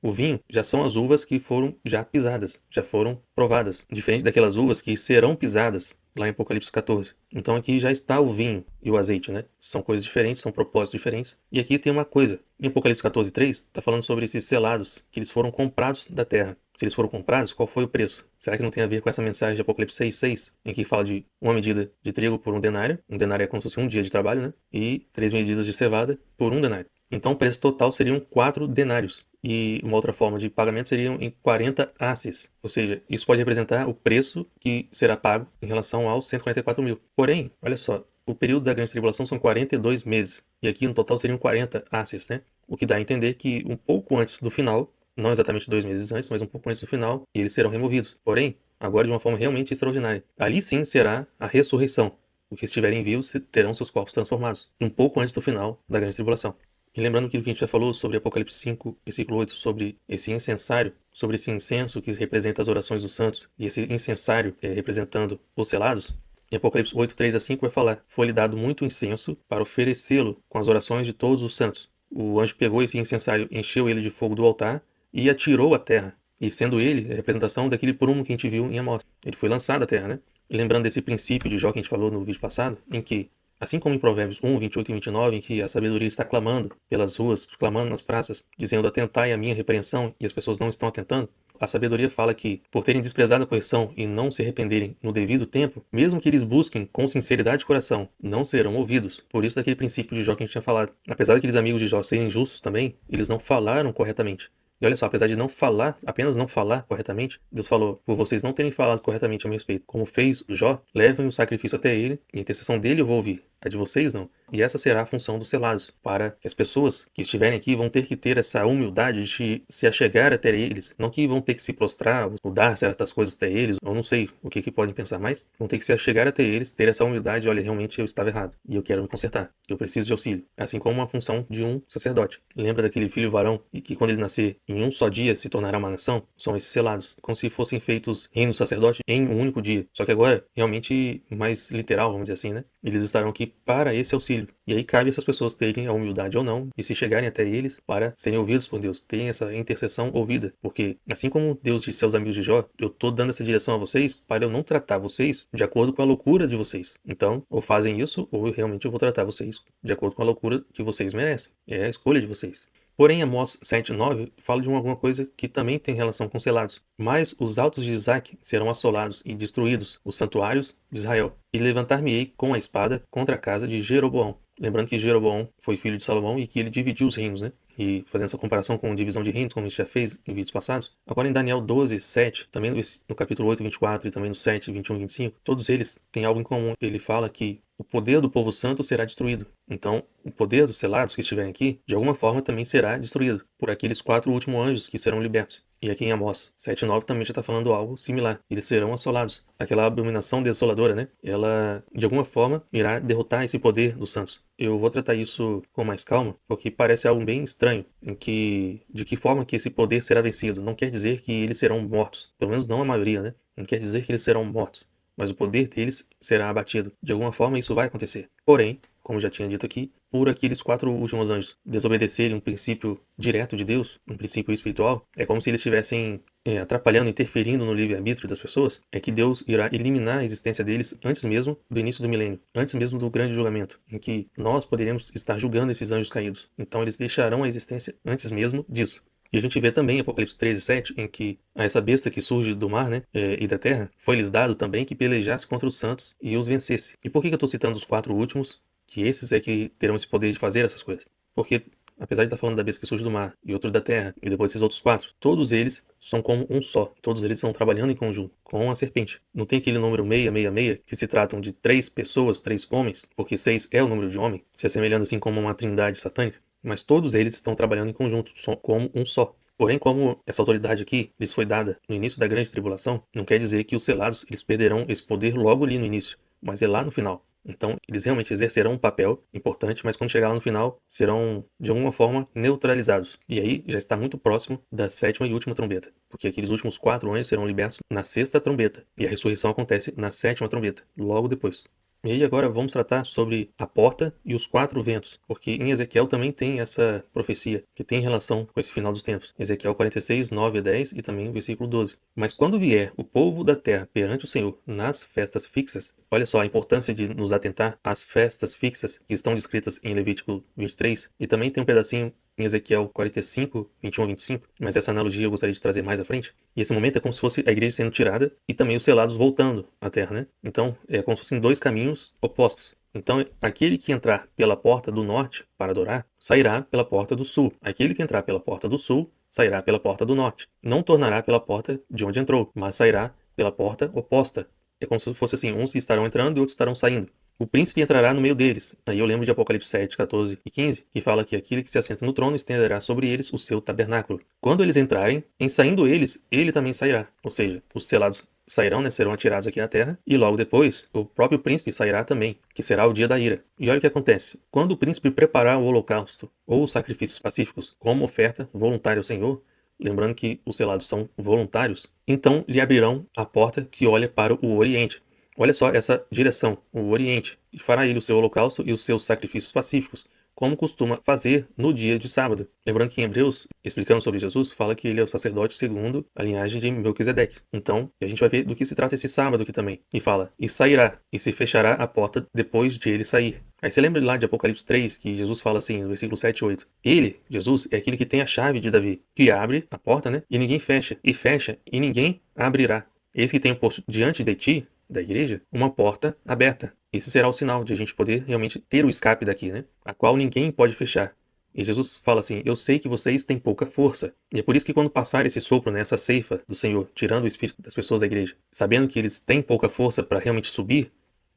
o vinho já são as uvas que foram já pisadas, já foram provadas. Diferente daquelas uvas que serão pisadas lá em Apocalipse 14. Então aqui já está o vinho e o azeite, né? São coisas diferentes, são propósitos diferentes. E aqui tem uma coisa. Em Apocalipse 14:3 está falando sobre esses selados, que eles foram comprados da terra. Se eles foram comprados, qual foi o preço? Será que não tem a ver com essa mensagem de Apocalipse 6:6, em que fala de uma medida de trigo por 1 denário? 1 denário é como se fosse um dia de trabalho, né? E 3 medidas de cevada por 1 denário. Então o preço total seriam 4 denários. E uma outra forma de pagamento seriam em 40 asses. Ou seja, isso pode representar o preço que será pago em relação aos 144 mil. Porém, olha só, o período da grande tribulação são 42 meses. E aqui no total seriam 40 asses, né? O que dá a entender que um pouco antes do final, não exatamente 2 meses antes, mas um pouco antes do final, eles serão removidos. Porém, agora de uma forma realmente extraordinária. Ali sim será a ressurreição. Os que estiverem vivos terão seus corpos transformados. Um pouco antes do final da grande tribulação. E lembrando aquilo que a gente já falou sobre Apocalipse 5, versículo 8, sobre esse incensário, sobre esse incenso que representa as orações dos santos, e esse incensário representando os selados, em Apocalipse 8, 3-5 vai falar: foi-lhe dado muito incenso para oferecê-lo com as orações de todos os santos. O anjo pegou esse incensário, encheu ele de fogo do altar e atirou à terra. E sendo ele a representação daquele prumo que a gente viu em Amós. Ele foi lançado à terra, né? E lembrando desse princípio de Jó que a gente falou no vídeo passado, em que assim como em Provérbios 1, 28 e 29, em que a sabedoria está clamando pelas ruas, clamando nas praças, dizendo: atentai à minha repreensão, e as pessoas não estão atentando, a sabedoria fala que, por terem desprezado a correção e não se arrependerem no devido tempo, mesmo que eles busquem com sinceridade de coração, não serão ouvidos. Por isso daquele princípio de Jó que a gente tinha falado. Apesar daqueles amigos de Jó serem justos também, eles não falaram corretamente. E olha só, apesar de não falar, apenas não falar corretamente, Deus falou: por vocês não terem falado corretamente a meu respeito, como fez Jó, levem o sacrifício até ele, e a intercessão dele eu vou ouvir, a de vocês não. E essa será a função dos selados, para que as pessoas que estiverem aqui vão ter que ter essa humildade de se achegar até eles, não que vão ter que se prostrar, ou dar certas coisas até eles, ou não sei o que podem pensar mais, vão ter que se achegar até eles, ter essa humildade: olha, realmente eu estava errado, e eu quero me consertar, eu preciso de auxílio, assim como uma função de um sacerdote. Lembra daquele filho varão, e que quando ele nascer, em um só dia se tornará uma nação? São esses selados, como se fossem feitos reino sacerdote em um único dia, só que agora realmente mais literal, vamos dizer assim, né? Eles estarão aqui para esse auxílio, e aí cabe essas pessoas terem a humildade ou não, e se chegarem até eles para serem ouvidos por Deus, terem essa intercessão ouvida, porque assim como Deus disse aos amigos de Jó: eu estou dando essa direção a vocês para eu não tratar vocês de acordo com a loucura de vocês, então ou fazem isso, ou realmente eu vou tratar vocês de acordo com a loucura que vocês merecem, é a escolha de vocês. Porém, Amós 7:9 fala de alguma coisa que também tem relação com selados. Mas os altos de Isaac serão assolados e destruídos, os santuários de Israel, e levantar-me-ei com a espada contra a casa de Jeroboão. Lembrando que Jeroboão foi filho de Salomão e que ele dividiu os reinos, né? E fazendo essa comparação com divisão de reinos, como a gente já fez em vídeos passados. Agora em Daniel 12:7, também no capítulo 8, 24 e também no 7, 21 e 25, todos eles têm algo em comum. Ele fala que o poder do povo santo será destruído. Então, o poder dos selados que estiverem aqui, de alguma forma também será destruído por aqueles 4 últimos anjos que serão libertos. E aqui em Amós 7:9 também já está falando algo similar. Eles serão assolados. Aquela abominação desoladora, né? Ela, de alguma forma, irá derrotar esse poder dos santos. Eu vou tratar isso com mais calma, porque parece algo bem estranho, de que forma que esse poder será vencido. Não quer dizer que eles serão mortos. Pelo menos não a maioria, né? Não quer dizer que eles serão mortos, mas o poder deles será abatido. De alguma forma isso vai acontecer. Porém, como já tinha dito aqui, por aqueles 4 últimos anjos desobedecerem um princípio direto de Deus, um princípio espiritual, é como se eles estivessem atrapalhando, interferindo no livre-arbítrio das pessoas, é que Deus irá eliminar a existência deles antes mesmo do início do milênio, antes mesmo do grande julgamento, em que nós poderíamos estar julgando esses anjos caídos. Então eles deixarão a existência antes mesmo disso. E a gente vê também em Apocalipse 13:7, em que essa besta que surge do mar, né, e da terra, foi-lhes dado também que pelejasse contra os santos e os vencesse. E por que eu estou citando os 4 últimos? Que esses é que terão esse poder de fazer essas coisas. Porque, apesar de estar falando da besta que surge do mar, e outro da terra, e depois esses outros 4, todos eles são como um só. Todos eles estão trabalhando em conjunto, com a serpente. Não tem aquele número 666, que se tratam de 3 pessoas, 3 homens, porque 6 é o número de homem, se assemelhando assim como uma trindade satânica. Mas todos eles estão trabalhando em conjunto, como um só. Porém, como essa autoridade aqui lhes foi dada no início da grande tribulação, não quer dizer que os selados eles perderão esse poder logo ali no início, mas é lá no final. Então, eles realmente exercerão um papel importante, mas quando chegar lá no final, serão, de alguma forma, neutralizados. E aí, já está muito próximo da 7ª e última trombeta, porque aqueles últimos 4 anjos serão libertos na 6ª trombeta, e a ressurreição acontece na 7ª trombeta, logo depois. E aí agora vamos tratar sobre a porta e os 4 ventos, porque em Ezequiel também tem essa profecia, que tem relação com esse final dos tempos. Ezequiel 46:9-10 e também o versículo 12. Mas quando vier o povo da terra perante o Senhor nas festas fixas, olha só a importância de nos atentar às festas fixas que estão descritas em Levítico 23, e também tem um pedacinho em Ezequiel 45:21-25, mas essa analogia eu gostaria de trazer mais à frente. E esse momento é como se fosse a igreja sendo tirada e também os selados voltando à terra, né? Então, é como se fossem 2 caminhos opostos. Então, aquele que entrar pela porta do norte para adorar, sairá pela porta do sul. Aquele que entrar pela porta do sul, sairá pela porta do norte. Não tornará pela porta de onde entrou, mas sairá pela porta oposta. É como se fosse assim, uns estarão entrando e outros estarão saindo. O príncipe entrará no meio deles. Aí eu lembro de Apocalipse 7:14-15, que fala que aquele que se assenta no trono estenderá sobre eles o seu tabernáculo. Quando eles entrarem, em saindo eles, ele também sairá. Ou seja, os selados sairão, né, serão atirados aqui na terra, e logo depois o próprio príncipe sairá também, que será o dia da ira. E olha o que acontece. Quando o príncipe preparar o holocausto ou os sacrifícios pacíficos como oferta voluntária ao Senhor, lembrando que os selados são voluntários, então lhe abrirão a porta que olha para o oriente. Olha só essa direção, o Oriente, e fará ele o seu holocausto e os seus sacrifícios pacíficos, como costuma fazer no dia de sábado. Lembrando que em Hebreus, explicando sobre Jesus, fala que ele é o sacerdote segundo a linhagem de Melquisedeque. Então, a gente vai ver do que se trata esse sábado aqui também. E fala, e sairá, e se fechará a porta depois de ele sair. Aí você lembra lá de Apocalipse 3, que Jesus fala assim, no versículo 7 e 8. Ele, Jesus, é aquele que tem a chave de Davi, que abre a porta, né? E ninguém fecha, e ninguém abrirá. Eis que tenho posto diante de ti, da igreja, uma porta aberta. Esse será o sinal de a gente poder realmente ter o escape daqui, né? A qual ninguém pode fechar. E Jesus fala assim, eu sei que vocês têm pouca força. E é por isso que quando passar esse sopro, né, essa ceifa do Senhor, tirando o espírito das pessoas da igreja, sabendo que eles têm pouca força para realmente subir,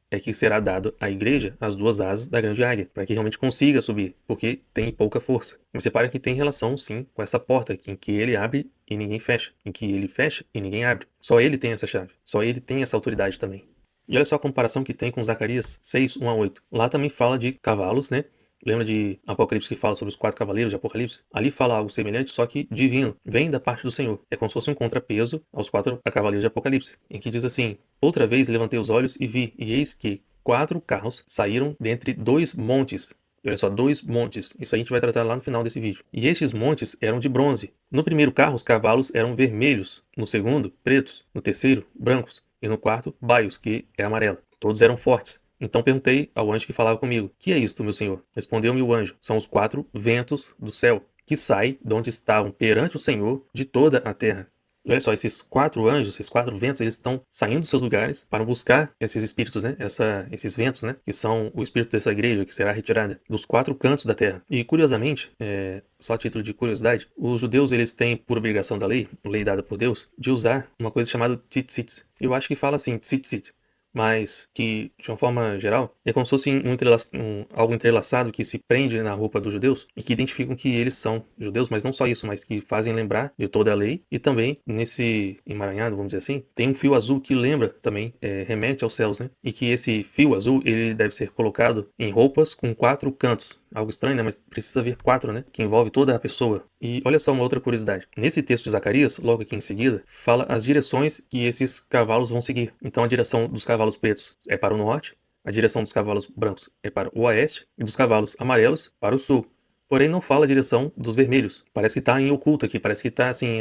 é que será dado à igreja as 2 asas da grande águia, para que realmente consiga subir, porque tem pouca força. Mas repara que tem relação, sim, com essa porta, em que ele abre e ninguém fecha, em que ele fecha e ninguém abre. Só ele tem essa chave, só ele tem essa autoridade também. E olha só a comparação que tem com Zacarias 6:1-8. Lá também fala de cavalos, né? Lembra de Apocalipse que fala sobre os 4 cavaleiros de Apocalipse? Ali fala algo semelhante, só que divino. Vem da parte do Senhor. É como se fosse um contrapeso aos 4 cavaleiros de Apocalipse. Em que diz assim, outra vez levantei os olhos e vi, e eis que 4 carros saíram dentre 2 montes. E olha só, 2 montes. Isso a gente vai tratar lá no final desse vídeo. E estes montes eram de bronze. No primeiro carro, os cavalos eram vermelhos. No segundo, pretos. No terceiro, brancos. E no quarto, baios, que é amarelo. Todos eram fortes. Então perguntei ao anjo que falava comigo, que é isto, meu senhor? Respondeu-me o anjo, são os 4 ventos do céu, que saem de onde estavam perante o Senhor de toda a terra. E olha só, esses 4 anjos, esses 4 ventos, eles estão saindo dos seus lugares para buscar esses espíritos, né? Esses ventos, né? Que são o espírito dessa igreja que será retirada dos 4 cantos da terra. E curiosamente, só a título de curiosidade, os judeus eles têm por obrigação da lei dada por Deus, de usar uma coisa chamada tzitzit. Eu acho que fala assim, tzitzit. mas que, de uma forma geral, é como se fosse algo entrelaçado que se prende na roupa dos judeus e que identificam que eles são judeus, mas não só isso, mas que fazem lembrar de toda a lei. E também, nesse emaranhado, vamos dizer assim, tem um fio azul que lembra também, remete aos céus, né? E que esse fio azul, ele deve ser colocado em roupas com 4 cantos. Algo estranho, né? Mas precisa ver 4, né? Que envolve toda a pessoa. E olha só uma outra curiosidade. Nesse texto de Zacarias, logo aqui em seguida, fala as direções que esses cavalos vão seguir. Então a direção dos cavalos pretos é para o norte, a direção dos cavalos brancos é para o oeste e dos cavalos amarelos para o sul. Porém, não fala a direção dos vermelhos. Parece que está em oculto aqui. Parece que está assim.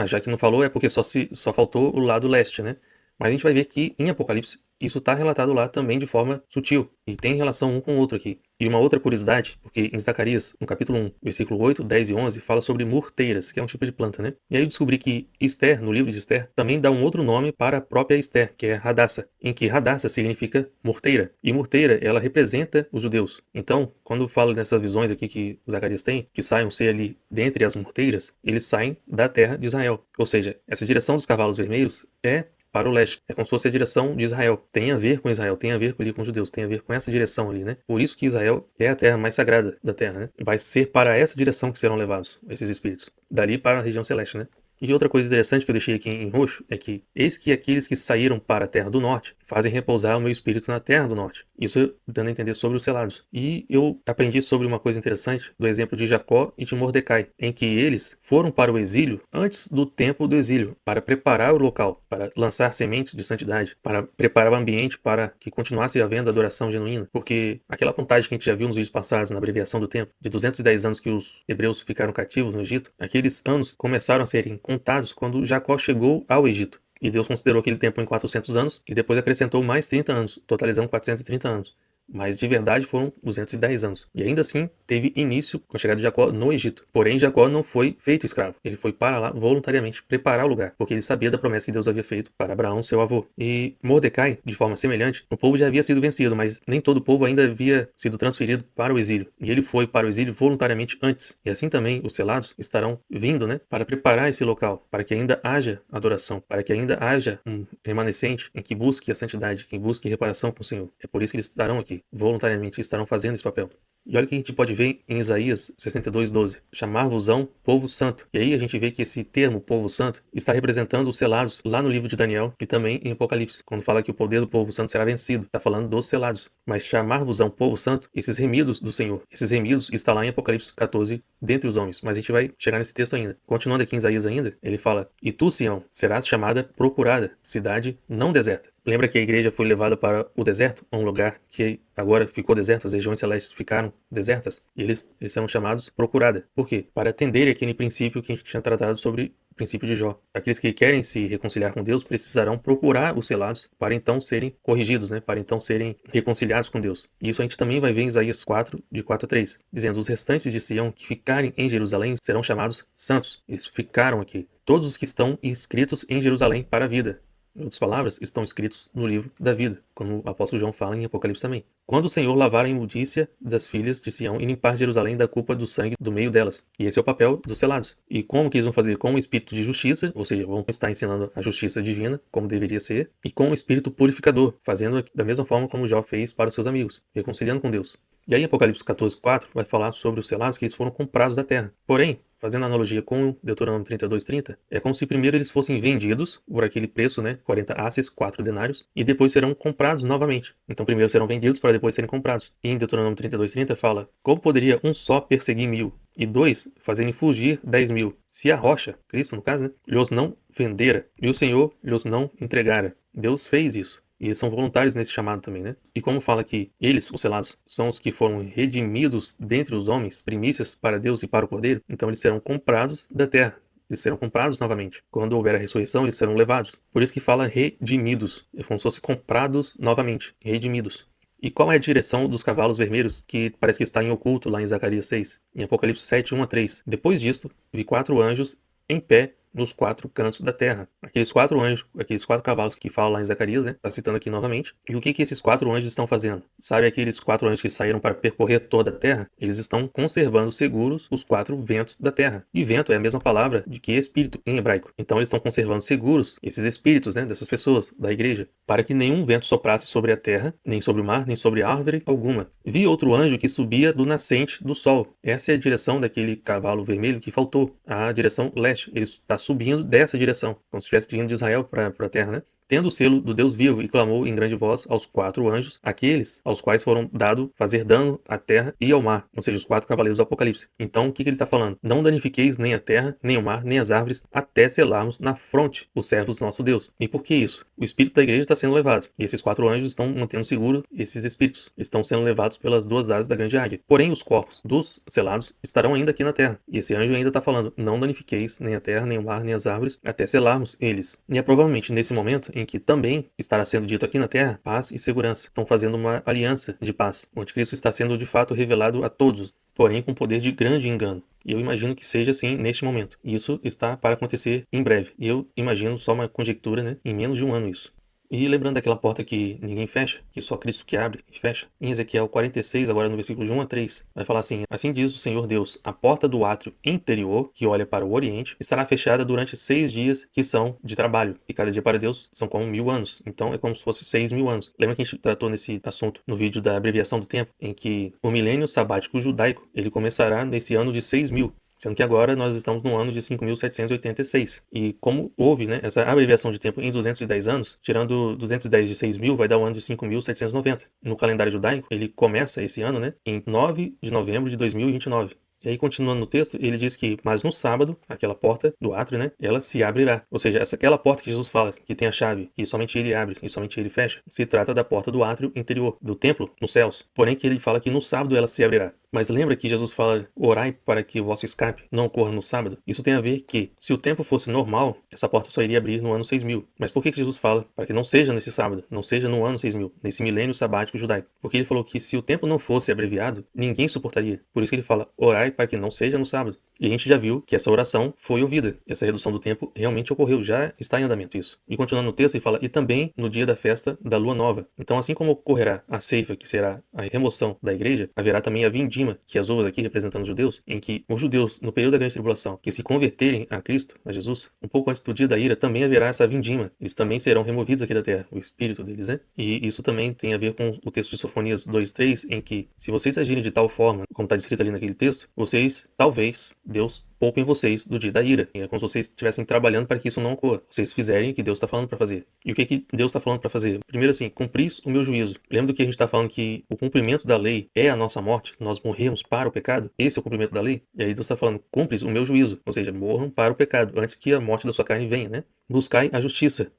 Já que não falou, é porque só faltou o lado leste, né? Mas a gente vai ver que em Apocalipse isso está relatado lá também de forma sutil. E tem relação um com o outro aqui. E uma outra curiosidade, porque em Zacarias, no capítulo 1, versículo 8, 10 e 11, fala sobre murteiras, que é um tipo de planta, né? E aí eu descobri que Esther, no livro de Esther, também dá um outro nome para a própria Esther, que é Radassa, em que Radassa significa murteira. E murteira, ela representa os judeus. Então, quando falo dessas visões aqui que Zacarias tem, que saem um ser ali dentre as murteiras, eles saem da terra de Israel. Ou seja, essa direção dos cavalos vermelhos é para o leste. É como se fosse a direção de Israel. Tem a ver com Israel, tem a ver ali com os judeus, tem a ver com essa direção ali, né? Por isso que Israel é a terra mais sagrada da terra, né? Vai ser para essa direção que serão levados esses espíritos. Dali para a região celeste, né? E outra coisa interessante que eu deixei aqui em roxo é que eis que aqueles que saíram para a terra do norte fazem repousar o meu espírito na terra do norte. Isso dando a entender sobre os selados. E eu aprendi sobre uma coisa interessante do exemplo de Jacó e de Mordecai, em que eles foram para o exílio antes do tempo do exílio, para preparar o local, para lançar sementes de santidade, para preparar o ambiente para que continuasse havendo adoração genuína. Porque aquela contagem que a gente já viu nos vídeos passados, na abreviação do tempo, de 210 anos que os hebreus ficaram cativos no Egito, aqueles anos começaram a serem contados quando Jacó chegou ao Egito. E Deus considerou aquele tempo em 400 anos e depois acrescentou mais 30 anos, totalizando 430 anos. Mas de verdade foram 210 anos. E ainda assim teve início com a chegada de Jacó no Egito. Porém, Jacó não foi feito escravo. Ele foi para lá voluntariamente preparar o lugar, porque ele sabia da promessa que Deus havia feito para Abraão, seu avô. E Mordecai, de forma semelhante, o povo já havia sido vencido, mas nem todo o povo ainda havia sido transferido para o exílio. E ele foi para o exílio voluntariamente antes. E assim também os selados estarão vindo, né, para preparar esse local, para que ainda haja adoração, para que ainda haja um remanescente em que busque a santidade, que busque reparação com o Senhor. É por isso que eles estarão aqui. Voluntariamente estarão fazendo esse papel. E olha o que a gente pode ver em Isaías 62:12. Chamar-vos-ão povo santo. E aí a gente vê que esse termo povo santo está representando os selados lá no livro de Daniel e também em Apocalipse. Quando fala que o poder do povo santo será vencido, está falando dos selados. Mas chamar-vos-ão povo santo, esses remidos do Senhor. Esses remidos está lá em Apocalipse 14, dentre os homens. Mas a gente vai chegar nesse texto ainda. Continuando aqui em Isaías ainda, ele fala: E tu, Sião, serás chamada procurada, cidade não deserta. Lembra que a igreja foi levada para o deserto? Um lugar que agora ficou deserto, as regiões celestes ficaram desertas. E eles serão chamados procurada. Por quê? Para atender aquele princípio que a gente tinha tratado sobre o princípio de Jó. Aqueles que querem se reconciliar com Deus precisarão procurar os selados para então serem corrigidos, né? Para então serem reconciliados com Deus. E isso a gente também vai ver em Isaías 4, de 4 a 3, dizendo: Os restantes de Sião que ficarem em Jerusalém serão chamados santos. Eles ficaram aqui. Todos os que estão inscritos em Jerusalém para a vida. Em outras palavras, estão escritos no livro da vida, como o apóstolo João fala em Apocalipse também. Quando o Senhor lavar a imundícia das filhas de Sião e limpar Jerusalém da culpa do sangue do meio delas. E esse é o papel dos selados. E como que eles vão fazer? Com o espírito de justiça, ou seja, vão estar ensinando a justiça divina, como deveria ser, e com o espírito purificador, fazendo da mesma forma como Jó fez para os seus amigos, reconciliando com Deus. E aí Apocalipse 14:4 vai falar sobre os selados que eles foram comprados da terra. Porém, fazendo analogia com Deuteronômio 32:30, é como se primeiro eles fossem vendidos por aquele preço, né, 40 asses, 4 denários, e depois serão comprados novamente. Então primeiro serão vendidos para depois serem comprados. E em Deuteronômio 32:30 fala: Como poderia um só perseguir 1000, e 2 fazerem fugir 10.000, se a rocha, Cristo no caso, né, lhos não vendera, e o Senhor lhos não entregara? Deus fez isso. E eles são voluntários nesse chamado também, né? E como fala que eles, os selados, são os que foram redimidos dentre os homens, primícias para Deus e para o Cordeiro, então eles serão comprados da terra. Eles serão comprados novamente. Quando houver a ressurreição, eles serão levados. Por isso que fala redimidos. É como se fossem comprados novamente, redimidos. E qual é a direção dos cavalos vermelhos que parece que está em oculto lá em Zacarias 6? Em Apocalipse 7, 1 a 3. Depois disto, vi 4 anjos em pé nos 4 cantos da terra. Aqueles 4 anjos, aqueles 4 cavalos que fala lá em Zacarias, né? Tá citando aqui novamente. E o que esses 4 anjos estão fazendo? Sabe aqueles 4 anjos que saíram para percorrer toda a terra? Eles estão conservando seguros os 4 ventos da terra. E vento é a mesma palavra de que espírito em hebraico. Então eles estão conservando seguros esses espíritos, né, dessas pessoas, da igreja, para que nenhum vento soprasse sobre a terra, nem sobre o mar, nem sobre árvore alguma. Vi outro anjo que subia do nascente do sol. Essa é a direção daquele cavalo vermelho que faltou, a direção leste. Ele está subindo dessa direção, como se estivesse vindo de Israel para a terra, né? Tendo o selo do Deus vivo, e clamou em grande voz aos 4 anjos, aqueles aos quais foram dado fazer dano à terra e ao mar, ou seja, os 4 cavaleiros do Apocalipse. Então, o que ele está falando? Não danifiqueis nem a terra, nem o mar, nem as árvores, até selarmos na fronte os servos do nosso Deus. E por que isso? O espírito da igreja está sendo levado, e esses 4 anjos estão mantendo seguro esses espíritos. Estão sendo levados pelas 2 asas da grande águia. Porém, os corpos dos selados estarão ainda aqui na terra. E esse anjo ainda está falando, não danifiqueis nem a terra, nem o mar, nem as árvores, até selarmos eles. E é provavelmente nesse momento em que também estará sendo dito aqui na terra paz e segurança. Estão fazendo uma aliança de paz. O anticristo está sendo de fato revelado a todos, porém com poder de grande engano. E eu imagino que seja assim neste momento. E isso está para acontecer em breve. E eu imagino, só uma conjectura, né, em menos de um ano isso. E lembrando daquela porta que ninguém fecha, que só Cristo que abre e fecha, em Ezequiel 46, agora no versículo de 1 a 3, vai falar assim: assim diz o Senhor Deus, a porta do átrio interior, que olha para o oriente, estará fechada durante 6 dias que são de trabalho, e cada dia para Deus são como 1000 anos, então é como se fosse 6.000 anos. Lembra que a gente tratou nesse assunto no vídeo da abreviação do tempo, em que o milênio sabático judaico, ele começará nesse ano de 6.000. Sendo que agora nós estamos no ano de 5.786. E como houve, né, essa abreviação de tempo em 210 anos, tirando 210 de 6.000, vai dar o ano de 5.790. No calendário judaico, ele começa esse ano, né, em 9 de novembro de 2029. E aí, continuando no texto, ele diz que, mas no sábado, aquela porta do átrio, né, ela se abrirá. Ou seja, aquela porta que Jesus fala, que tem a chave, que somente ele abre e somente ele fecha, se trata da porta do átrio interior, do templo, nos céus. Porém, que ele fala que no sábado ela se abrirá. Mas lembra que Jesus fala, orai para que o vosso escape não ocorra no sábado? Isso tem a ver que, se o tempo fosse normal, essa porta só iria abrir no ano 6.000. Mas por que Jesus fala para que não seja nesse sábado, não seja no ano 6.000, nesse milênio sabático judaico? Porque ele falou que se o tempo não fosse abreviado, ninguém suportaria. Por isso que ele fala, orai para que não seja no sábado. E a gente já viu que essa oração foi ouvida. Essa redução do tempo realmente ocorreu, já está em andamento isso. E continuando no texto, ele fala, e também no dia da festa da lua nova. Então, assim como ocorrerá a ceifa, que será a remoção da igreja, haverá também a vindima, que as uvas aqui representando os judeus, em que os judeus, no período da grande tribulação, que se converterem a Cristo, a Jesus, um pouco antes do dia da ira, também haverá essa vindima. Eles também serão removidos aqui da terra, o espírito deles, né? E isso também tem a ver com o texto de Sofonias 2:3, em que, se vocês agirem de tal forma, como está descrito ali naquele texto, vocês, talvez, Deus poupem vocês do dia da ira. É como se vocês estivessem trabalhando para que isso não ocorra. Vocês fizerem o que Deus está falando para fazer. E o que Deus está falando para fazer? Primeiro assim, cumpris o meu juízo. Lembra do que a gente está falando, que o cumprimento da lei é a nossa morte? Nós morremos para o pecado? Esse é o cumprimento da lei? E aí Deus está falando, cumpris o meu juízo. Ou seja, morram para o pecado, antes que a morte da sua carne venha, né? Buscai a justiça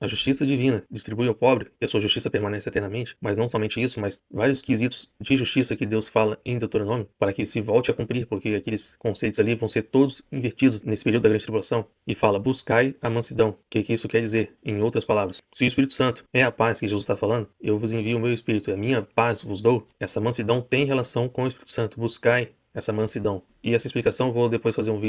divina. Distribui ao pobre, e a sua justiça permanece eternamente. Mas não somente isso, mas vários quesitos de justiça que Deus fala em Deuteronômio, para que se volte a cumprir, porque aqueles conceitos ali vão ser todos invertidos nesse período da grande tribulação. E fala, buscai a mansidão. O que isso quer dizer? Em outras palavras, se o Espírito Santo é a paz que Jesus está falando, eu vos envio o meu Espírito, e a minha paz vos dou. Essa mansidão tem relação com o Espírito Santo. Buscai essa mansidão. E essa explicação eu vou depois fazer um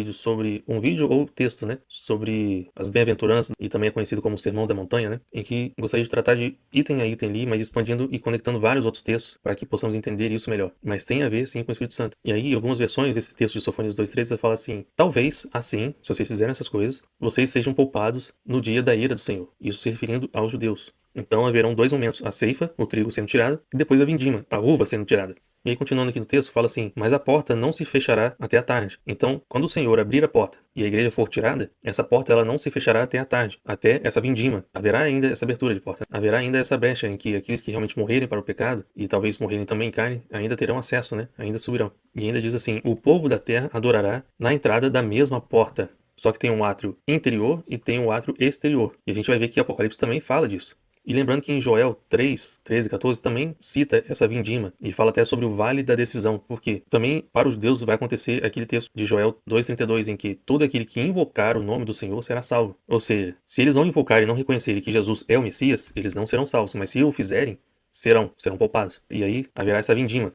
vídeo ou texto, né, sobre as bem-aventuranças, e também é conhecido como o Sermão da Montanha, né, em que gostaria de tratar de item a item ali, mas expandindo e conectando vários outros textos para que possamos entender isso melhor. Mas tem a ver sim com o Espírito Santo. E aí, em algumas versões, esse texto de Sofonias 2:3 vai falar assim: talvez assim, se vocês fizerem essas coisas, vocês sejam poupados no dia da ira do Senhor. Isso se referindo aos judeus. Então haverão 2 momentos: a ceifa, o trigo sendo tirado, e depois a vindima, a uva sendo tirada. E aí, continuando aqui no texto, fala assim, mas a porta não se fechará até a tarde. Então, quando o Senhor abrir a porta e a igreja for tirada, essa porta ela não se fechará até a tarde, até essa vindima. Haverá ainda essa abertura de porta. Haverá ainda essa brecha em que aqueles que realmente morrerem para o pecado, e talvez morrerem também em carne, ainda terão acesso, né? Ainda subirão. E ainda diz assim, o povo da terra adorará na entrada da mesma porta. Só que tem um átrio interior e tem um átrio exterior. E a gente vai ver que Apocalipse também fala disso. E lembrando que em Joel 3, 13 e 14 também cita essa vindima e fala até sobre o vale da decisão, porque também para os judeus vai acontecer aquele texto de Joel 2:32 em que todo aquele que invocar o nome do Senhor será salvo. Ou seja, se eles não invocarem e não reconhecerem que Jesus é o Messias, eles não serão salvos, mas se o fizerem, serão poupados. E aí haverá essa vindima.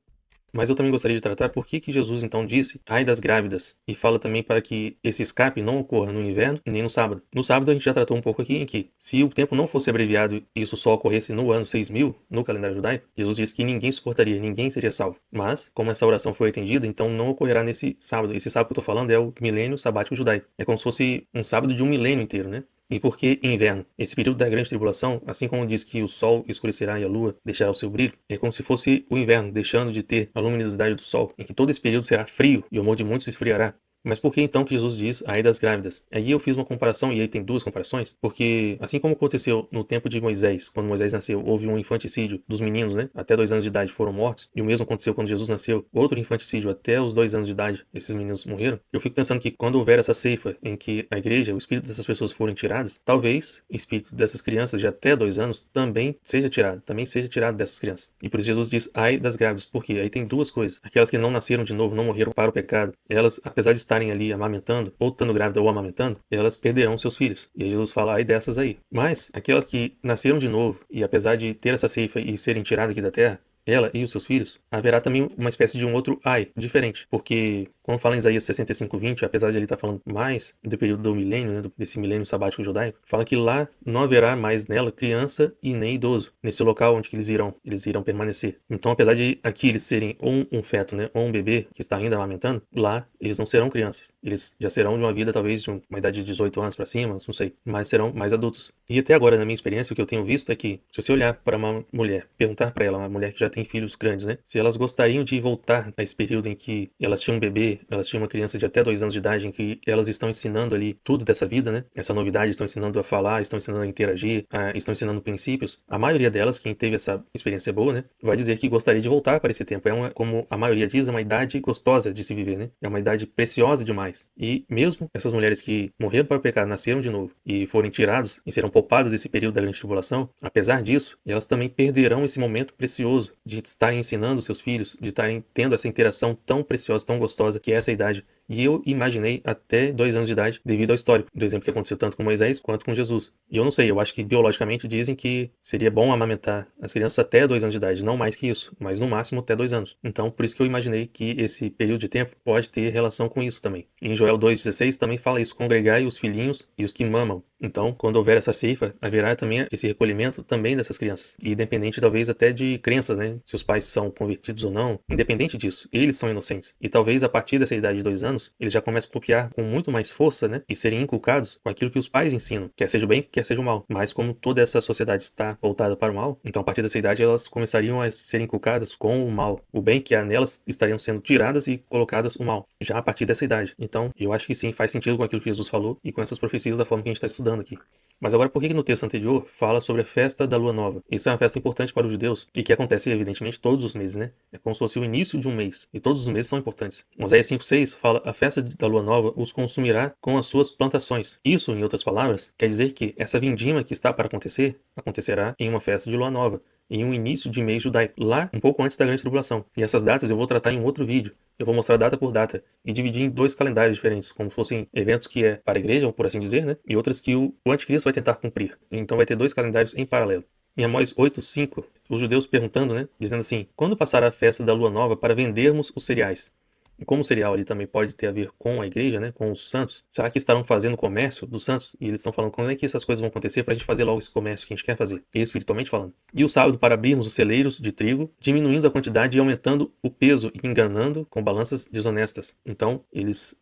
Mas eu também gostaria de tratar por que Jesus então disse, ai das grávidas, e fala também para que esse escape não ocorra no inverno nem no sábado. No sábado a gente já tratou um pouco aqui em que, se o tempo não fosse abreviado e isso só ocorresse no ano 6000, no calendário judaico, Jesus disse que ninguém suportaria, ninguém seria salvo. Mas, como essa oração foi atendida, então não ocorrerá nesse sábado. Esse sábado que eu tô falando é o milênio sabático judaico. É como se fosse um sábado de um milênio inteiro, né? E por que inverno? Esse período da grande tribulação, assim como diz que o sol escurecerá e a lua deixará o seu brilho, é como se fosse o inverno, deixando de ter a luminosidade do sol, em que todo esse período será frio e o amor de muitos se esfriará. Mas por que então que Jesus diz ai das grávidas? Aí eu fiz uma comparação, e aí tem duas comparações, porque assim como aconteceu no tempo de Moisés, quando Moisés nasceu, houve um infanticídio dos meninos, né? Até 2 anos de idade foram mortos, e o mesmo aconteceu quando Jesus nasceu, outro infanticídio até os 2 anos de idade, esses meninos morreram. Eu fico pensando que quando houver essa ceifa em que a igreja, o espírito dessas pessoas forem tiradas, talvez o espírito dessas crianças de até 2 anos também seja tirado dessas crianças. E por isso Jesus diz ai das grávidas, porque aí tem duas coisas. Aquelas que não nasceram de novo, não morreram para o pecado, elas, apesar de estarem ali amamentando, ou estando grávida ou amamentando, elas perderão seus filhos. E aí Jesus fala, ai dessas aí. Mas, aquelas que nasceram de novo, e apesar de ter essa ceifa e serem tiradas aqui da terra, ela e os seus filhos, haverá também uma espécie de um outro ai, diferente. Porque, quando fala em Isaías 65:20, apesar de ele estar falando mais do período do milênio, né, desse milênio sabático judaico, fala que lá não haverá mais nela criança e nem idoso. Nesse local onde que eles irão permanecer. Então, apesar de aqui eles serem um feto, né, ou um bebê que está ainda amamentando, lá eles não serão crianças. Eles já serão de uma vida, talvez, de uma idade de 18 anos para cima, não sei, mas serão mais adultos. E até agora, na minha experiência, o que eu tenho visto é que, se você olhar para uma mulher, perguntar para ela, uma mulher que já tem filhos grandes, né? Se elas gostariam de voltar a esse período em que elas tinham um bebê, elas tinham uma criança de até 2 anos de idade, em que elas estão ensinando ali tudo dessa vida, né? Essa novidade, estão ensinando a falar, estão ensinando a interagir, estão ensinando princípios. A maioria delas, quem teve essa experiência boa, né? Vai dizer que gostaria de voltar para esse tempo. Como a maioria diz, é uma idade gostosa de se viver, né? É uma idade preciosa demais. E mesmo essas mulheres que morreram para o pecado, nasceram de novo e forem tirados e serão poupadas desse período da grande tribulação, apesar disso, elas também perderão esse momento precioso de estarem ensinando seus filhos, de estarem tendo essa interação tão preciosa, tão gostosa, que é essa idade. E eu imaginei até 2 anos de idade, devido ao histórico, do exemplo que aconteceu tanto com Moisés quanto com Jesus. E eu não sei, eu acho que biologicamente dizem que seria bom amamentar as crianças até 2 anos de idade, não mais que isso, mas no máximo até 2 anos. Então, por isso que eu imaginei que esse período de tempo pode ter relação com isso também. E em Joel 2,16 também fala isso, congregai os filhinhos e os que mamam. Então, quando houver essa ceifa, haverá também esse recolhimento também dessas crianças. E independente, talvez, até de crenças, né? Se os pais são convertidos ou não, independente disso, eles são inocentes. E talvez, a partir dessa idade de 2 anos, eles já começam a copiar com muito mais força, né? E serem inculcados com aquilo que os pais ensinam, quer seja o bem, quer seja o mal. Mas como toda essa sociedade está voltada para o mal, então a partir dessa idade elas começariam a ser inculcadas com o mal. O bem que há nelas estariam sendo tiradas e colocadas o mal, já a partir dessa idade. Então, eu acho que sim, faz sentido com aquilo que Jesus falou e com essas profecias da forma que a gente está estudando aqui. Mas agora, por que no texto anterior fala sobre a festa da lua nova? Isso é uma festa importante para os judeus e que acontece, evidentemente, todos os meses, né? É como se fosse o início de um mês e todos os meses são importantes. Oséias 5,6 fala: a festa da lua nova os consumirá com as suas plantações. Isso, em outras palavras, quer dizer que essa vindima que está para acontecer, acontecerá em uma festa de lua nova, em um início de mês judaico, lá um pouco antes da grande tribulação. E essas datas eu vou tratar em um outro vídeo. Eu vou mostrar data por data e dividir em 2 calendários diferentes, como fossem eventos que é para a igreja, por assim dizer, né? E outras que o anticristo vai tentar cumprir. Então vai ter 2 calendários em paralelo. Em Amós 8,5, os judeus perguntando, né? Dizendo assim: quando passará a festa da lua nova para vendermos os cereais? E como o cereal ali também pode ter a ver com a igreja, né, com os santos, será que estarão fazendo comércio dos santos? E eles estão falando quando é que essas coisas vão acontecer para a gente fazer logo esse comércio que a gente quer fazer, espiritualmente falando. E o sábado para abrirmos os celeiros de trigo, diminuindo a quantidade e aumentando o peso e enganando com balanças desonestas. Então,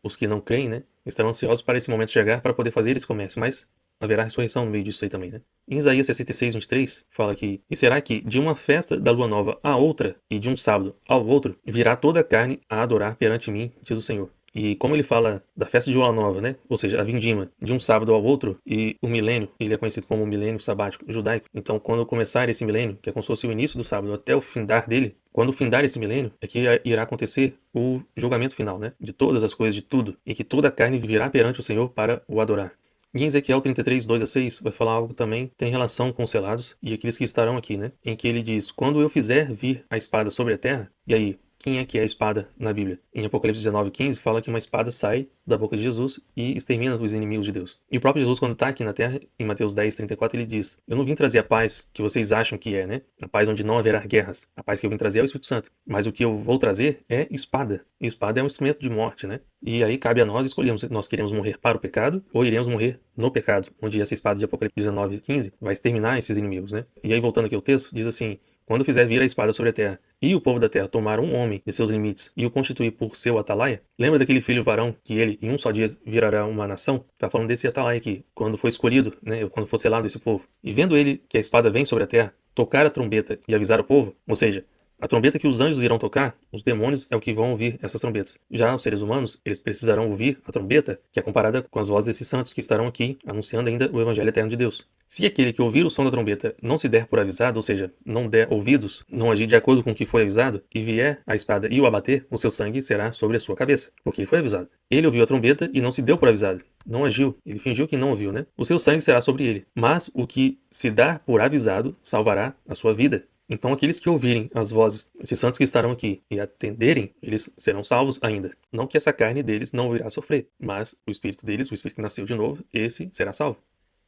os que não creem, né, estarão ansiosos para esse momento chegar para poder fazer esse comércio, mas haverá ressurreição no meio disso aí também, né? Em Isaías 66:23, fala que: e será que de uma festa da lua nova a outra, e de um sábado ao outro, virá toda a carne a adorar perante mim, diz o Senhor. E como ele fala da festa de lua nova, né? Ou seja, a vindima, de um sábado ao outro, e o milênio, ele é conhecido como o milênio sabático judaico. Então, quando começar esse milênio, que é como se fosse o início do sábado até o findar dele, quando findar esse milênio, é que irá acontecer o julgamento final, né? De todas as coisas, de tudo, e que toda a carne virá perante o Senhor para o adorar. E em Ezequiel 33, 2-6, vai falar algo também que tem relação com os selados e aqueles que estarão aqui, né? Em que ele diz: quando eu fizer vir a espada sobre a terra, e aí, quem é que é a espada na Bíblia. Em Apocalipse 19:15 fala que uma espada sai da boca de Jesus e extermina os inimigos de Deus. E o próprio Jesus, quando está aqui na terra, em Mateus 10:34, ele diz: eu não vim trazer a paz que vocês acham que é, né? A paz onde não haverá guerras. A paz que eu vim trazer é o Espírito Santo. Mas o que eu vou trazer é espada. E espada é um instrumento de morte, né? E aí cabe a nós escolhermos se nós queremos morrer para o pecado ou iremos morrer no pecado, onde essa espada de Apocalipse 19:15 vai exterminar esses inimigos, né? E aí, voltando aqui ao texto, diz assim: quando fizer vir a espada sobre a terra, e o povo da terra tomar um homem de seus limites e o constituir por seu atalaia, lembra daquele filho varão que ele em um só dia virará uma nação? Tá falando desse atalaia aqui, quando foi escolhido, né, quando for selado esse povo. E vendo ele que a espada vem sobre a terra, tocar a trombeta e avisar o povo, ou seja, a trombeta que os anjos irão tocar, os demônios é o que vão ouvir essas trombetas. Já os seres humanos, eles precisarão ouvir a trombeta, que é comparada com as vozes desses santos que estarão aqui, anunciando ainda o evangelho eterno de Deus. Se aquele que ouvir o som da trombeta não se der por avisado, ou seja, não der ouvidos, não agir de acordo com o que foi avisado, e vier a espada e o abater, o seu sangue será sobre a sua cabeça, porque ele foi avisado. Ele ouviu a trombeta e não se deu por avisado, não agiu, ele fingiu que não ouviu, né? O seu sangue será sobre ele, mas o que se dar por avisado salvará a sua vida. Então aqueles que ouvirem as vozes, esses santos que estarão aqui, e atenderem, eles serão salvos ainda. Não que essa carne deles não irá sofrer, mas o espírito deles, o espírito que nasceu de novo, esse será salvo.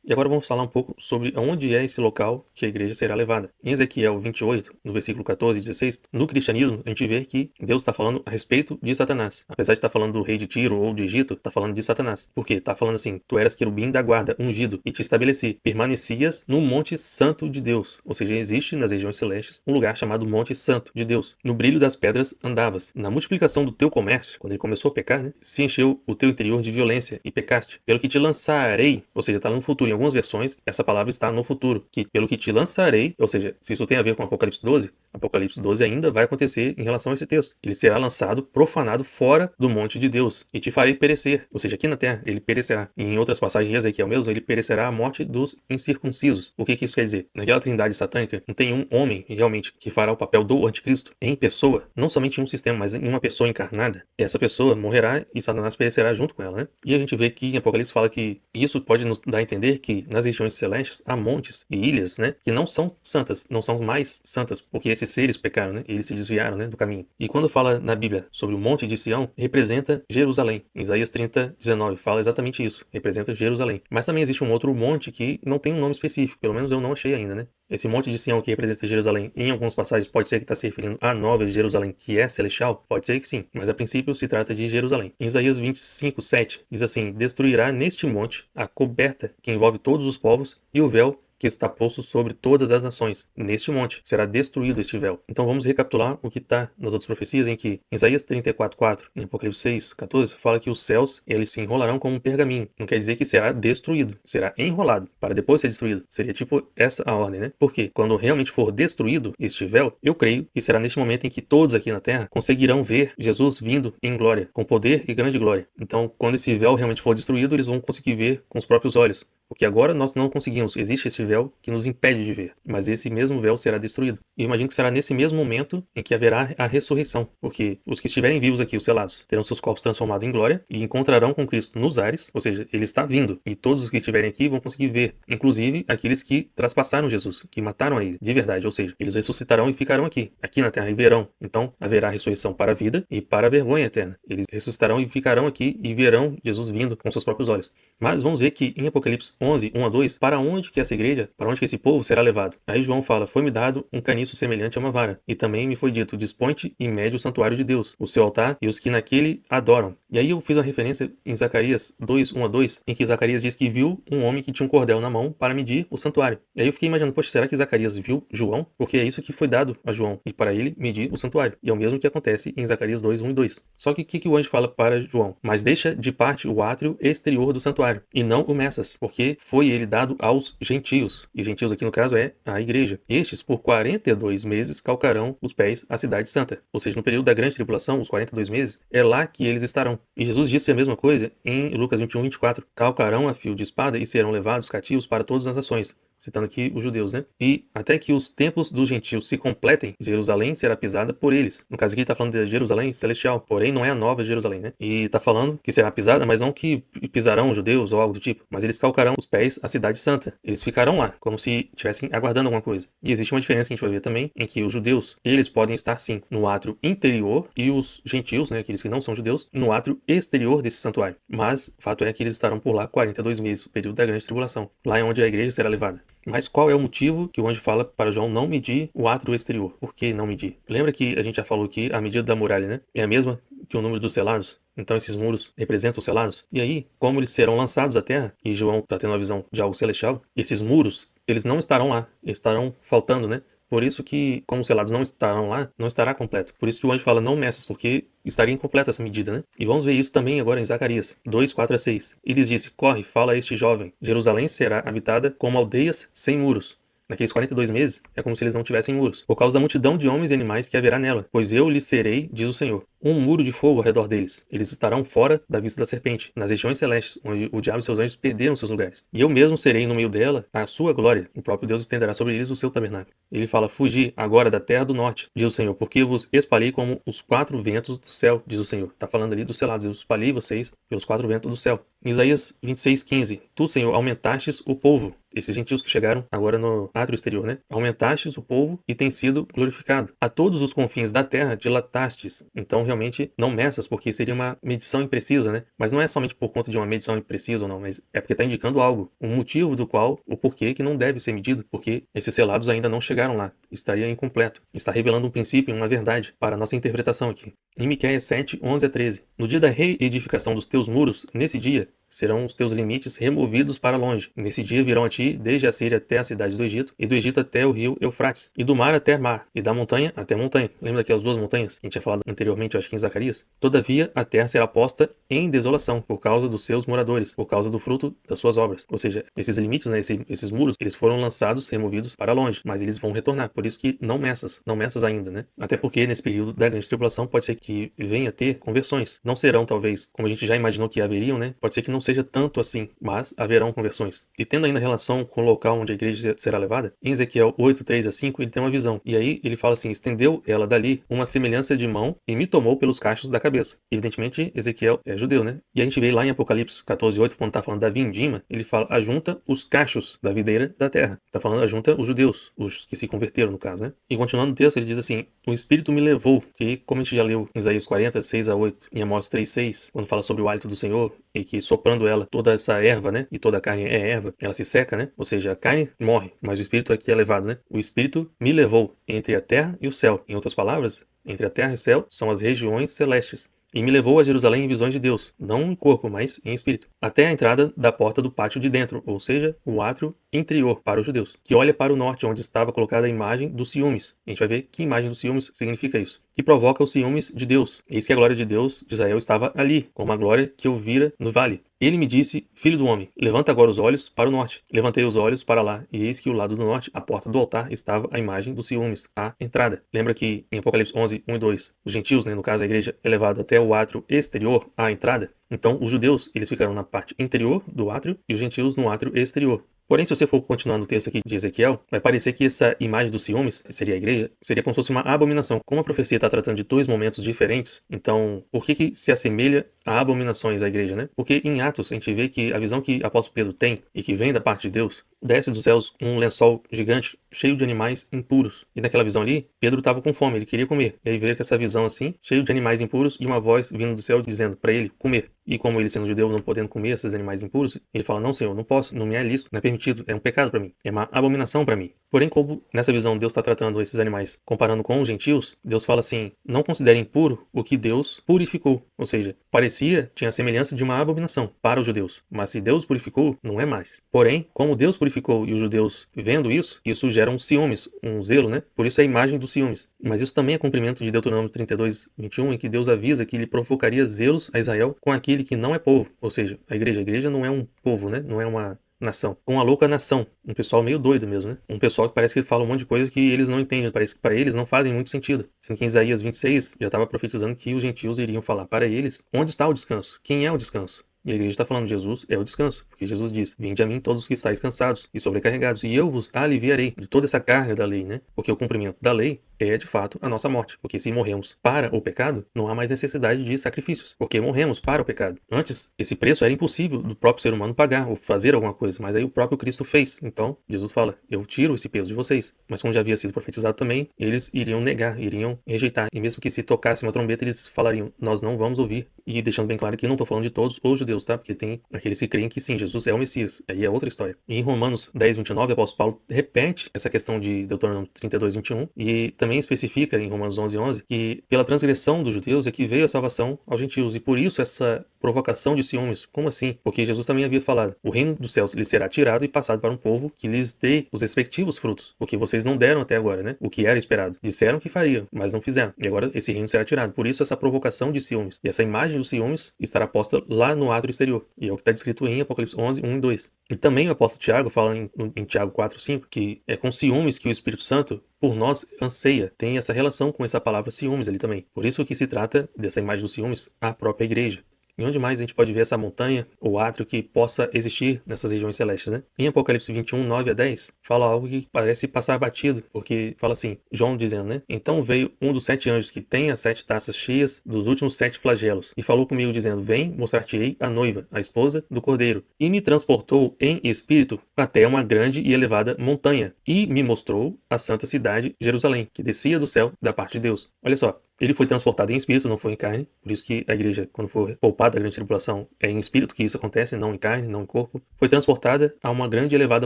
E agora vamos falar um pouco sobre onde é esse local que a igreja será levada. Em Ezequiel 28, no versículo 14 e 16, no cristianismo a gente vê que Deus está falando a respeito de Satanás. Apesar de estar falando do rei de Tiro ou de Egito, está falando de Satanás. Por quê? Está falando assim: tu eras querubim da guarda, ungido, e te estabeleci. Permanecias no Monte Santo de Deus. Ou seja, existe nas regiões celestes um lugar chamado Monte Santo de Deus. No brilho das pedras andavas. Na multiplicação do teu comércio, quando ele começou a pecar, né, se encheu o teu interior de violência e pecaste. Pelo que te lançarei, ou seja, está no futuro. Em algumas versões, essa palavra está no futuro, que pelo que te lançarei, ou seja, se isso tem a ver com Apocalipse 12 ainda vai acontecer em relação a esse texto. Ele será lançado, profanado, fora do monte de Deus, e te farei perecer, ou seja, aqui na terra ele perecerá. E em outras passagens de Ezequiel mesmo, ele perecerá a morte dos incircuncisos. O que isso quer dizer? Naquela trindade satânica, não tem um homem, realmente, que fará o papel do anticristo em pessoa, não somente em um sistema, mas em uma pessoa encarnada. Essa pessoa morrerá e Satanás perecerá junto com ela, né? E a gente vê que em Apocalipse fala que isso pode nos dar a entender que nas regiões celestes há montes e ilhas, né, que não são santas, não são mais santas, porque esses seres pecaram, né, e eles se desviaram, né, do caminho. E quando fala na Bíblia sobre o monte de Sião, representa Jerusalém. Em Isaías 30:19 fala exatamente isso, representa Jerusalém. Mas também existe um outro monte que não tem um nome específico, pelo menos eu não achei ainda, né? Esse monte de Sião que representa Jerusalém, em algumas passagens pode ser que está se referindo à Nova Jerusalém, que é celestial? Pode ser que sim, mas a princípio se trata de Jerusalém. Em Isaías 25:7 diz assim: destruirá neste monte a coberta que envolve todos os povos e o véu que está posto sobre todas as nações. Neste monte será destruído este véu. Então vamos recapitular o que está nas outras profecias, em que em Isaías 34:4, em Apocalipse 6:14, fala que os céus eles se enrolarão como um pergaminho. Não quer dizer que será destruído, será enrolado para depois ser destruído. Seria tipo essa a ordem, né? Porque quando realmente for destruído este véu, eu creio que será neste momento em que todos aqui na terra conseguirão ver Jesus vindo em glória, com poder e grande glória. Então, quando esse véu realmente for destruído, eles vão conseguir ver com os próprios olhos. Porque agora nós não conseguimos, existe esse véu que nos impede de ver, mas esse mesmo véu será destruído. E eu imagino que será nesse mesmo momento em que haverá a ressurreição, porque os que estiverem vivos aqui, os selados, terão seus corpos transformados em glória e encontrarão com Cristo nos ares, ou seja, ele está vindo, e todos os que estiverem aqui vão conseguir ver, inclusive aqueles que traspassaram Jesus, que mataram a ele, de verdade, ou seja, eles ressuscitarão e ficarão aqui na terra, e verão. Então haverá ressurreição para a vida e para a vergonha eterna. Eles ressuscitarão e ficarão aqui e verão Jesus vindo com seus próprios olhos. Mas vamos ver que em Apocalipse 11:1-2, para onde que essa igreja, para onde que esse povo será levado? Aí João fala: foi-me dado um caniço semelhante a uma vara, e também me foi dito: dispõe-te e mede o santuário de Deus, o seu altar e os que naquele adoram. E aí eu fiz uma referência em Zacarias 2:1-2, em que Zacarias diz que viu um homem que tinha um cordel na mão para medir o santuário. E aí eu fiquei imaginando: poxa, será que Zacarias viu João? Porque é isso que foi dado a João, e para ele medir o santuário. E é o mesmo que acontece em Zacarias 2:1-2. Só que o que o anjo fala para João? Mas deixa de parte o átrio exterior do santuário, e não o meças, porque foi ele dado aos gentios. E gentios aqui no caso é a igreja. Estes por 42 meses calcarão os pés à cidade santa. Ou seja, no período da grande tribulação, os 42 meses, é lá que eles estarão. E Jesus disse a mesma coisa em Lucas 21:24. Calcarão a fio de espada e serão levados cativos para todas as nações. citando aqui os judeus, né? E até que os tempos dos gentios se completem, Jerusalém será pisada por eles. No caso aqui tá falando de Jerusalém celestial, porém não é a nova Jerusalém, né? E tá falando que será pisada, mas não que pisarão os judeus ou algo do tipo, mas eles calcarão os pés à cidade santa. Eles ficarão lá, como se estivessem aguardando alguma coisa. E existe uma diferença que a gente vai ver também, em que os judeus, eles podem estar sim no átrio interior e os gentios, né, aqueles que não são judeus, no átrio exterior desse santuário. Mas o fato é que eles estarão por lá 42 meses, o período da grande tribulação. Lá é onde a igreja será levada. Mas qual é o motivo que o anjo fala para João não medir o átrio exterior? Por que não medir? Lembra que a gente já falou que a medida da muralha, né, é a mesma que o número dos selados? Então esses muros representam os selados. E aí, como eles serão lançados à terra, e João está tendo a visão de algo celestial, esses muros, eles não estarão lá, eles estarão faltando, né? Por isso que, como os selados não estarão lá, não estará completo. Por isso que o anjo fala, não meças, porque estaria incompleta essa medida, né? E vamos ver isso também agora em Zacarias 2, 4 a 6. E lhes disse, corre, fala a este jovem, Jerusalém será habitada como aldeias sem muros. Naqueles 42 meses, é como se eles não tivessem muros, por causa da multidão de homens e animais que haverá nela. Pois eu lhes serei, diz o Senhor, um muro de fogo ao redor deles. Eles estarão fora da vista da serpente, nas regiões celestes, onde o diabo e seus anjos perderam seus lugares. E eu mesmo serei no meio dela a sua glória. O próprio Deus estenderá sobre eles o seu tabernáculo. Ele fala, fugi agora da terra do norte, diz o Senhor, porque vos espalhei como os 4 ventos do céu, diz o Senhor. Está falando ali dos selados, eu espalhei vocês pelos 4 ventos do céu. Em Isaías 26:15, tu, Senhor, aumentastes o povo. Esses gentios que chegaram agora no átrio exterior, né? Aumentastes o povo e tem sido glorificado. A todos os confins da terra dilatastes. Então, realmente, não meças, porque seria uma medição imprecisa, né? Mas não é somente por conta de uma medição imprecisa ou não, mas é porque está indicando algo. Um motivo do qual, o porquê que não deve ser medido, porque esses selados ainda não chegaram lá. Estaria incompleto. Está revelando um princípio e uma verdade para a nossa interpretação aqui. Em Miqueias 7, 11 a 13. No dia da reedificação dos teus muros, nesse dia, serão os teus limites removidos para longe. Nesse dia virão a ti, desde a Síria até a cidade do Egito, e do Egito até o rio Eufrates, e do mar até mar, e da montanha até montanha. Lembra daquelas 2 montanhas que a gente tinha falado anteriormente, acho que em Zacarias? Todavia, a terra será posta em desolação, por causa dos seus moradores, por causa do fruto das suas obras. Ou seja, esses limites, né, esses muros, eles foram lançados, removidos para longe, mas eles vão retornar. Por isso que não meças ainda, né? Até porque nesse período da grande tribulação pode ser que venha a ter conversões. Não serão, talvez, como a gente já imaginou que haveriam, né? Pode ser que não seja tanto assim, mas haverão conversões. E tendo ainda relação com o local onde a igreja será levada, em Ezequiel 8, 3 a 5, ele tem uma visão. E aí ele fala assim, estendeu ela dali uma semelhança de mão e me tomou pelos cachos da cabeça. Evidentemente, Ezequiel é judeu, né? E a gente vê lá em Apocalipse 14, 8, quando tá falando da vindima, ele fala, ajunta os cachos da videira da terra. Tá falando, ajunta os judeus, os que se converteram no caso, né? E continuando o texto, ele diz assim, o Espírito me levou, que como a gente já leu em Isaías 40, 6 a 8, em Amós 3, 6, quando fala sobre o hálito do Senhor, e que soprando ela, toda essa erva, né? E toda a carne é erva, ela se seca, né? Ou seja, a carne morre, mas o Espírito aqui é levado, né? O Espírito me levou entre a terra e o céu. Em outras palavras, entre a terra e o céu são as regiões celestes. E me levou a Jerusalém em visões de Deus, não em corpo, mas em espírito, até a entrada da porta do pátio de dentro, ou seja, o átrio interior para os judeus, que olha para o norte, onde estava colocada a imagem dos ciúmes. A gente vai ver que imagem dos ciúmes significa isso. Que provoca os ciúmes de Deus. Eis que a glória de Deus de Israel estava ali, como a glória que eu vira no vale. Ele me disse, filho do homem, levanta agora os olhos para o norte. Levantei os olhos para lá, e eis que o lado do norte, a porta do altar, estava a imagem dos ciúmes, a entrada. Lembra que em Apocalipse 11, 1 e 2, os gentios, né, no caso a igreja, é levada até o átrio exterior, a entrada. Então os judeus, eles ficaram na parte interior do átrio, e os gentios no átrio exterior. Porém, se você for continuar no texto aqui de Ezequiel, vai parecer que essa imagem dos ciúmes, seria a igreja, seria como se fosse uma abominação. Como a profecia está tratando de 2 momentos diferentes, então por que se assemelha a abominações à igreja, né? Porque em Atos a gente vê que a visão que o apóstolo Pedro tem e que vem da parte de Deus, desce dos céus um lençol gigante cheio de animais impuros. E naquela visão ali, Pedro estava com fome, ele queria comer. E aí veio com essa visão assim, cheio de animais impuros e uma voz vindo do céu dizendo para ele comer. E como ele sendo judeu não podendo comer esses animais impuros, ele fala, não Senhor, não posso, não me é lícito, não é permitido, é um pecado para mim, é uma abominação para mim. Porém, como nessa visão Deus está tratando esses animais comparando com os gentios, Deus fala assim, não considerem impuro o que Deus purificou. Ou seja, parecia, tinha a semelhança de uma abominação para os judeus. Mas se Deus purificou, não é mais. Porém, como Deus purificou e os judeus vendo isso, isso gera um ciúmes, um zelo, né? Por isso é a imagem dos ciúmes. Mas isso também é cumprimento de Deuteronômio 32, 21, em que Deus avisa que ele provocaria zelos a Israel com aquele que não é povo. Ou seja, a igreja não é um povo, né? Não é uma nação. Com a louca nação. Um pessoal meio doido mesmo, né? Um pessoal que parece que fala um monte de coisas que eles não entendem. Parece que para eles não fazem muito sentido. Sendo que em Isaías 26 já estava profetizando que os gentios iriam falar para eles onde está o descanso? Quem é o descanso? E a igreja está falando, Jesus é o descanso, porque Jesus diz, vinde a mim todos os que estáis cansados e sobrecarregados, e eu vos aliviarei de toda essa carga da lei, né? Porque o cumprimento da lei é, de fato, a nossa morte. Porque se morremos para o pecado, não há mais necessidade de sacrifícios, porque morremos para o pecado. Antes, esse preço era impossível do próprio ser humano pagar ou fazer alguma coisa, mas aí o próprio Cristo fez. Então, Jesus fala, eu tiro esse peso de vocês. Mas como já havia sido profetizado também, eles iriam negar, iriam rejeitar. E mesmo que se tocasse uma trombeta, eles falariam, nós não vamos ouvir. E deixando bem claro que não estou falando de todos os judeus, tá? Porque tem aqueles que creem que sim, Jesus é o Messias. Aí é outra história. E em Romanos 10, 29, o apóstolo Paulo repete essa questão de Deuteronômio 32, 21, e também especifica em Romanos 11, 11, que pela transgressão dos judeus é que veio a salvação aos gentios. E por isso essa provocação de ciúmes. Como assim? Porque Jesus também havia falado, o reino dos céus lhes será tirado e passado para um povo que lhes dê os respectivos frutos. Porque vocês não deram até agora, né? O que era esperado. Disseram que fariam, mas não fizeram. E agora esse reino será tirado. Por isso essa provocação de ciúmes. E essa imagem dos ciúmes estará posta lá no átrio exterior. E é o que está descrito em Apocalipse 11, 1 e 2. E também o apóstolo Tiago fala em Tiago 4, 5, que é com ciúmes que o Espírito Santo por nós anseia. Tem essa relação com essa palavra ciúmes ali também. Por isso que se trata dessa imagem dos ciúmes a própria igreja. E onde mais a gente pode ver essa montanha ou átrio que possa existir nessas regiões celestes, né? Em Apocalipse 21, 9 a 10, fala algo que parece passar batido, porque fala assim, João dizendo, né? Então veio um dos 7 anjos que tem as 7 taças cheias dos últimos 7 flagelos, e falou comigo dizendo, vem, mostrar-te-ei a noiva, a esposa do Cordeiro. E me transportou em espírito até uma grande e elevada montanha, e me mostrou a santa cidade, Jerusalém, que descia do céu da parte de Deus. Olha só, ele foi transportado em espírito, não foi em carne. Por isso que a igreja, quando for poupada da grande tribulação, é em espírito que isso acontece, não em carne, não em corpo. Foi transportada a uma grande e elevada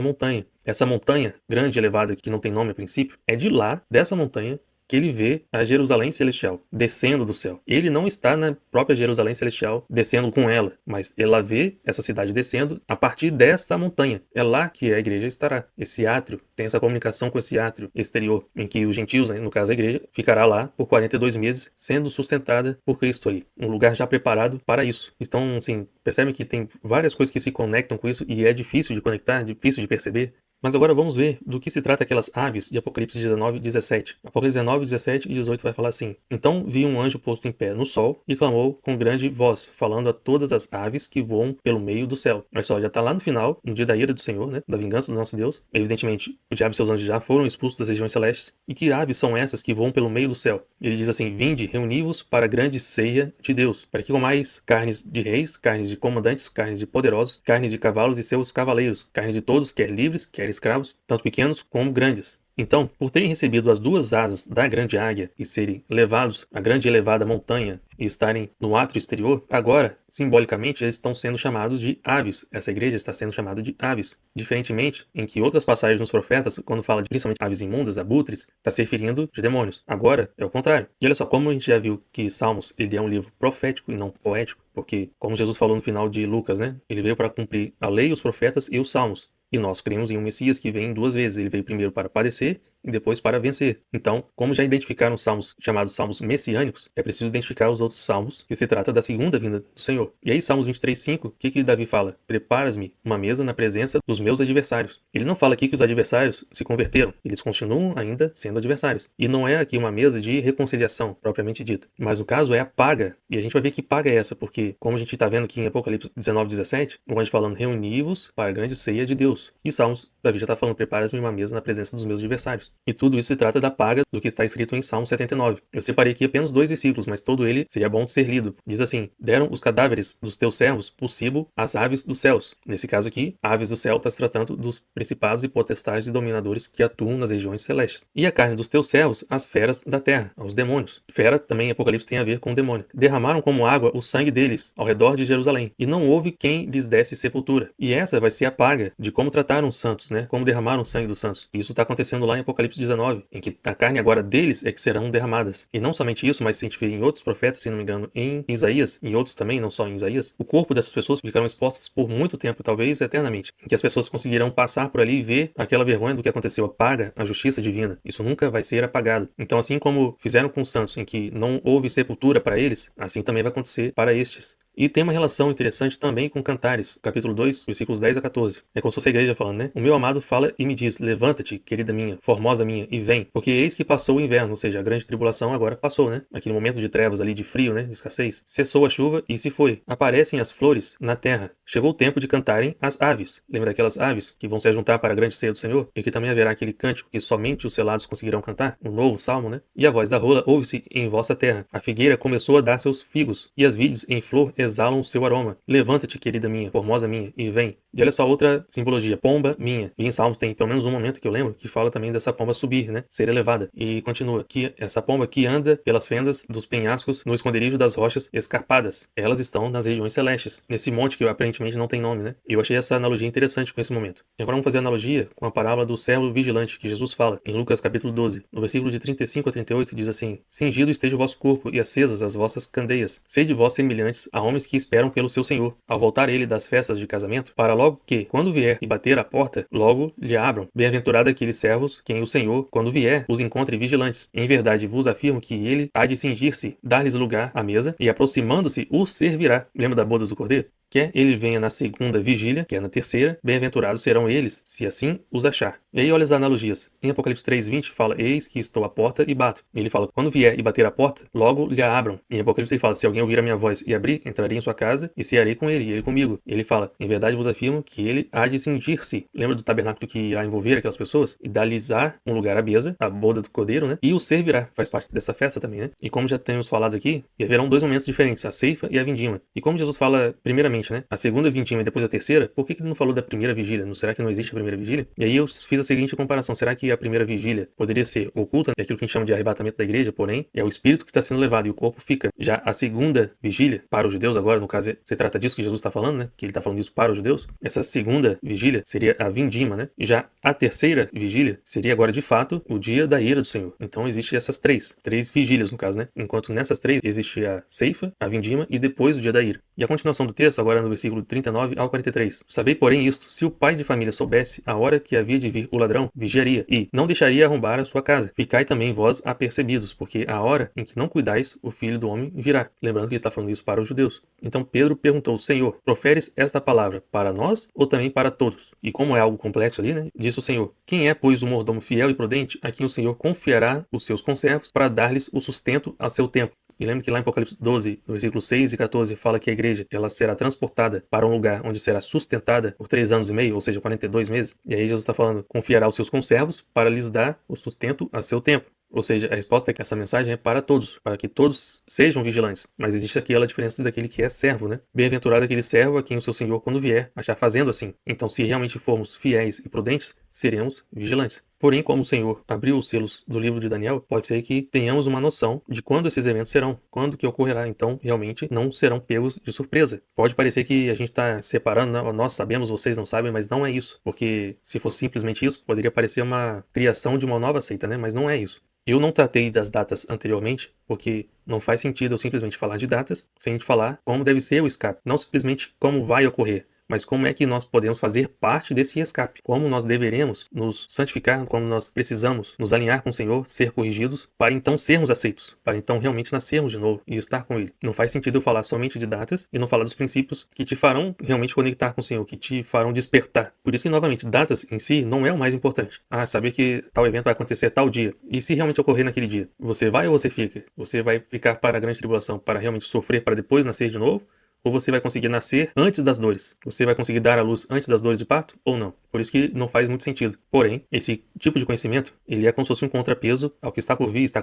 montanha. Essa montanha, grande e elevada, que não tem nome a princípio, é de lá, dessa montanha, que ele vê a Jerusalém celestial descendo do céu. Ele não está na própria Jerusalém celestial descendo com ela, mas ela vê essa cidade descendo a partir desta montanha. É lá que a igreja estará. Esse átrio tem essa comunicação com esse átrio exterior, em que os gentios, né, no caso a igreja, ficará lá por 42 meses, sendo sustentada por Cristo ali. Um lugar já preparado para isso. Então, assim, percebem que tem várias coisas que se conectam com isso e é difícil de conectar, difícil de perceber. Mas agora vamos ver do que se trata aquelas aves de Apocalipse 19 e 17. Apocalipse 19, 17 e 18 vai falar assim. Então vi um anjo posto em pé no sol e clamou com grande voz, falando a todas as aves que voam pelo meio do céu. Olha só, já está lá no final, no dia da ira do Senhor, né? Da vingança do nosso Deus. Evidentemente, o diabo e seus anjos já foram expulsos das regiões celestes. E que aves são essas que voam pelo meio do céu? Ele diz assim, vinde, reuni-vos para a grande ceia de Deus, para que comais carnes de reis, carnes de comandantes, carnes de poderosos, carnes de cavalos e seus cavaleiros, carne de todos, quer livres, quer escravos, tanto pequenos como grandes. Então, por terem recebido as 2 asas da grande águia e serem levados à grande e elevada montanha e estarem no átrio exterior, agora, simbolicamente, eles estão sendo chamados de aves. Essa igreja está sendo chamada de aves. Diferentemente em que outras passagens nos profetas, quando fala de principalmente aves imundas, abutres, está se referindo de demônios. Agora é o contrário. E olha só, como a gente já viu que Salmos ele é um livro profético e não poético, porque, como Jesus falou no final de Lucas, né, ele veio para cumprir a lei, os profetas e os salmos. E nós cremos em um Messias que vem 2 vezes. Ele veio primeiro para padecer e depois para vencer. Então, como já identificaram os salmos chamados salmos messiânicos, é preciso identificar os outros salmos que se trata da segunda vinda do Senhor. E aí, Salmos 23:5, o que Davi fala? Preparas-me uma mesa na presença dos meus adversários. Ele não fala aqui que os adversários se converteram. Eles continuam ainda sendo adversários. E não é aqui uma mesa de reconciliação, propriamente dita. Mas o caso é a paga. E a gente vai ver que paga é essa, porque, como a gente está vendo aqui em Apocalipse 19, 17, o anjo falando, reuni-vos para a grande ceia de Deus. E Salmos, Davi já está falando, preparas-me uma mesa na presença dos meus adversários. E tudo isso se trata da paga do que está escrito em Salmo 79. Eu separei aqui apenas 2 versículos, mas todo ele seria bom de ser lido. Diz assim, deram os cadáveres dos teus servos possível às aves dos céus. Nesse caso aqui, aves do céu está se tratando dos principados e potestades e dominadores que atuam nas regiões celestes. E a carne dos teus servos, as feras da terra, aos demônios. Fera também em Apocalipse tem a ver com demônio. Derramaram como água o sangue deles ao redor de Jerusalém, e não houve quem lhes desse sepultura. E essa vai ser a paga de como trataram os santos, né? Como derramaram o sangue dos santos. E isso está acontecendo lá em Apocalipse 19, em que a carne agora deles é que serão derramadas. E não somente isso, mas se a gente vê em outros profetas, se não me engano, em Isaías, em outros também, não só em Isaías, o corpo dessas pessoas ficarão expostas por muito tempo, talvez eternamente, em que as pessoas conseguirão passar por ali e ver aquela vergonha do que aconteceu, a paga, a justiça divina. Isso nunca vai ser apagado. Então, assim como fizeram com os santos, em que não houve sepultura para eles, assim também vai acontecer para estes. E tem uma relação interessante também com Cantares, capítulo 2, versículos 10 a 14. É como se fosse a igreja falando, né? O meu amado fala e me diz: levanta-te, querida minha, formosa minha, e vem, porque eis que passou o inverno, ou seja, a grande tribulação agora passou, né? Aquele momento de trevas ali, de frio, né? De escassez. Cessou a chuva e se foi. Aparecem as flores na terra. Chegou o tempo de cantarem as aves. Lembra daquelas aves que vão se ajuntar para a grande ceia do Senhor? E que também haverá aquele cântico que somente os selados conseguirão cantar? Um novo salmo, né? E a voz da rola ouve-se em vossa terra. A figueira começou a dar seus figos, e as vides em flor exalam o seu aroma. Levanta-te, querida minha, formosa minha, e vem. E olha só outra simbologia, pomba minha. E em Salmos tem pelo menos um momento que eu lembro que fala também dessa pomba subir, né? Ser elevada. E continua, que essa pomba que anda pelas fendas dos penhascos no esconderijo das rochas escarpadas. Elas estão nas regiões celestes, nesse monte que aparentemente não tem nome, né? E eu achei essa analogia interessante com esse momento. E agora vamos fazer a analogia com a parábola do servo vigilante que Jesus fala em Lucas capítulo 12. No versículo de 35 a 38 diz assim: cingido esteja o vosso corpo e acesas as vossas candeias. Sede vós semelhantes a homens que esperam pelo seu Senhor, ao voltar ele das festas de casamento, para logo que, quando vier e bater à porta, logo lhe abram. Bem-aventurado aqueles servos, quem o Senhor, quando vier, os encontre vigilantes. Em verdade vos afirmo que ele há de cingir-se, dar-lhes lugar à mesa, e aproximando-se, os servirá. Lembra da boda do cordeiro? Quer ele venha na segunda vigília, quer na terceira, bem-aventurados serão eles, se assim os achar. E aí olha as analogias. Em Apocalipse 3:20 fala: eis que estou à porta e bato. E ele fala: quando vier e bater a porta, logo lhe a abram. Em Apocalipse ele fala: se alguém ouvir a minha voz e abrir, entrarei em sua casa e cearei com ele, e ele comigo. E ele fala: em verdade vos afirmo que ele há de cingir-se. Lembra do tabernáculo que irá envolver aquelas pessoas? E dar-lhes-á um lugar à mesa, a boda do cordeiro, né? E o servirá. Faz parte dessa festa também, né? E como já temos falado aqui, haverão dois momentos diferentes, a ceifa e a vindima. E como Jesus fala primeiramente, né? A segunda vindima e depois a terceira, por que ele não falou da primeira vigília? Não será que não existe a primeira vigília? E aí eu fiz a seguinte comparação: será que a primeira vigília poderia ser oculta? É aquilo que a gente chama de arrebatamento da igreja, porém, é o espírito que está sendo levado e o corpo fica. Já a segunda vigília, para os judeus agora, no caso, se trata disso que Jesus está falando, né? Que ele está falando isso para os judeus. Essa segunda vigília seria a vindima, né? E já a terceira vigília seria agora, de fato, o dia da ira do Senhor. Então existe essas três vigílias, no caso, né? Enquanto nessas três existe a ceifa, a vindima e depois o dia da ira. E a continuação do texto, agora no versículo 39 ao 43. Sabei, porém, isto: se o pai de família soubesse a hora que havia de vir o ladrão, vigiaria, e não deixaria arrombar a sua casa. Ficai também vós apercebidos, porque a hora em que não cuidais, o Filho do Homem virá. Lembrando que ele está falando isso para os judeus. Então Pedro perguntou: Senhor, proferes esta palavra para nós ou também para todos? E como é algo complexo ali, né? Disse o Senhor: quem é, pois, o mordomo fiel e prudente, a quem o Senhor confiará os seus conservos para dar-lhes o sustento a seu tempo? E lembra que lá em Apocalipse 12, no versículo 6 e 14, fala que a igreja ela será transportada para um lugar onde será sustentada por 3 anos e meio, ou seja, 42 meses. E aí Jesus está falando: confiará aos seus conservos para lhes dar o sustento a seu tempo. Ou seja, a resposta é que essa mensagem é para todos, para que todos sejam vigilantes. Mas existe aquela diferença daquele que é servo, né? Bem-aventurado aquele servo a quem o seu senhor, quando vier, achar fazendo assim. Então, se realmente formos fiéis e prudentes, seremos vigilantes. Porém, como o Senhor abriu os selos do livro de Daniel, pode ser que tenhamos uma noção de quando esses eventos serão, quando que ocorrerá. Então, realmente, não serão pegos de surpresa. Pode parecer que a gente está separando, né? Nós sabemos, vocês não sabem, mas não é isso. Porque se fosse simplesmente isso, poderia parecer uma criação de uma nova seita, né? Mas não é isso. Eu não tratei das datas anteriormente, porque não faz sentido eu simplesmente falar de datas sem falar como deve ser o escape. Não simplesmente como vai ocorrer, mas como é que nós podemos fazer parte desse escape. Como nós deveremos nos santificar, como nós precisamos nos alinhar com o Senhor, ser corrigidos, para então sermos aceitos, para então realmente nascermos de novo e estar com Ele. Não faz sentido eu falar somente de datas e não falar dos princípios que te farão realmente conectar com o Senhor, que te farão despertar. Por isso que, novamente, datas em si não é o mais importante. Saber que tal evento vai acontecer tal dia. E se realmente ocorrer naquele dia? Você vai ou você fica? Você vai ficar para a grande tribulação, para realmente sofrer, para depois nascer de novo? Ou você vai conseguir nascer antes das dores? Você vai conseguir dar à luz antes das dores de parto ou não? Por isso que não faz muito sentido. Porém, esse tipo de conhecimento, ele é como se fosse um contrapeso ao que está por vir, está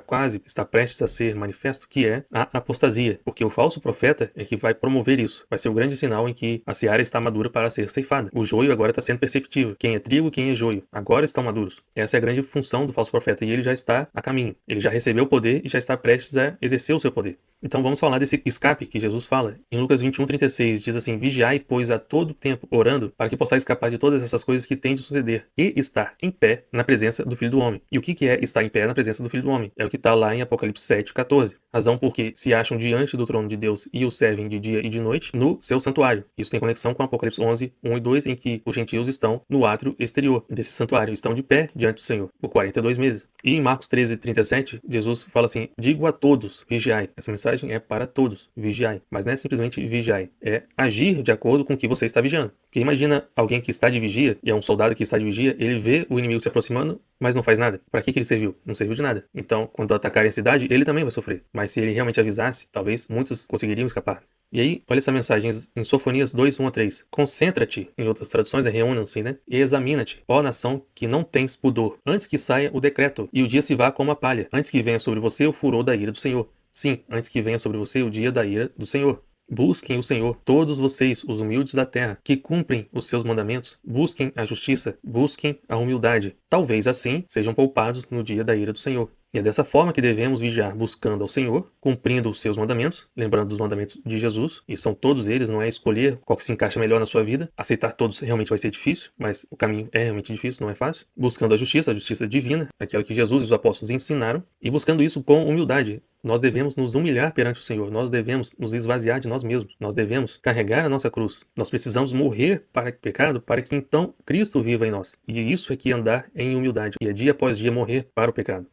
prestes a ser manifesto, que é a apostasia. Porque o falso profeta é que vai promover isso. Vai ser o grande sinal em que a seara está madura para ser ceifada. O joio agora está sendo perceptível. Quem é trigo, quem é joio. Agora estão maduros. Essa é a grande função do falso profeta. E ele já está a caminho. Ele já recebeu o poder e já está prestes a exercer o seu poder. Então vamos falar desse escape que Jesus fala. Em Lucas 21:36 diz assim: vigiai, pois, a todo tempo, orando, para que possais escapar de todas essas coisas que têm de suceder, e estar em pé na presença do Filho do Homem. E o que é estar em pé na presença do Filho do Homem? É o que está lá em Apocalipse 7:14. Razão porque se acham diante do trono de Deus e o servem de dia e de noite no seu santuário. Isso tem conexão com Apocalipse 11:1 e 2, em que os gentios estão no átrio exterior desse santuário, estão de pé diante do Senhor por 42 meses. E em Marcos 13:37, Jesus fala assim: digo a todos, vigiai. Essa mensagem é para todos, vigiai. Mas não é simplesmente vigiai. É agir de acordo com o que você está vigiando. Porque imagina alguém que está de vigia, e é um soldado que está de vigia, ele vê o inimigo se aproximando, mas não faz nada. Para que ele serviu? Não serviu de nada. Então, quando atacarem a cidade, ele também vai sofrer. Mas se ele realmente avisasse, talvez muitos conseguiriam escapar. E aí, olha essa mensagem em Sofonias 2, 1 a 3. Concentra-te, em outras traduções reúnam-se, né? E examina-te, ó nação que não tens pudor, antes que saia o decreto, e o dia se vá como a palha, antes que venha sobre você o furor da ira do Senhor. Sim, antes que venha sobre você o dia da ira do Senhor. Busquem o Senhor, todos vocês, os humildes da terra, que cumprem os seus mandamentos. Busquem a justiça, busquem a humildade. Talvez assim sejam poupados no dia da ira do Senhor. E é dessa forma que devemos vigiar, buscando ao Senhor, cumprindo os seus mandamentos, lembrando dos mandamentos de Jesus, e são todos eles, não é escolher qual que se encaixa melhor na sua vida. Aceitar todos realmente vai ser difícil, mas o caminho é realmente difícil, não é fácil. Buscando a justiça divina, aquela que Jesus e os apóstolos ensinaram, e buscando isso com humildade. Nós devemos nos humilhar perante o Senhor, nós devemos nos esvaziar de nós mesmos, nós devemos carregar a nossa cruz. Nós precisamos morrer para o pecado, para que então Cristo viva em nós. E isso é que andar em humildade, e é dia após dia morrer para o pecado.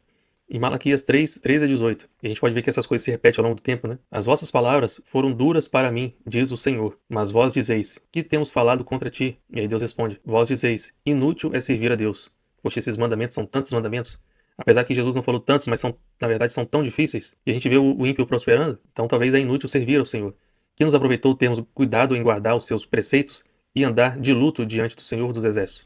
Em Malaquias 3, 13 a 18. E a gente pode ver que essas coisas se repetem ao longo do tempo, né? As vossas palavras foram duras para mim, diz o Senhor. Mas vós dizeis, que temos falado contra ti? E aí Deus responde, vós dizeis, inútil é servir a Deus. Poxa, esses mandamentos são tantos mandamentos. Apesar que Jesus não falou tantos, mas na verdade são tão difíceis. E a gente vê o ímpio prosperando. Então talvez é inútil servir ao Senhor. Que nos aproveitou termos cuidado em guardar os seus preceitos e andar de luto diante do Senhor dos Exércitos.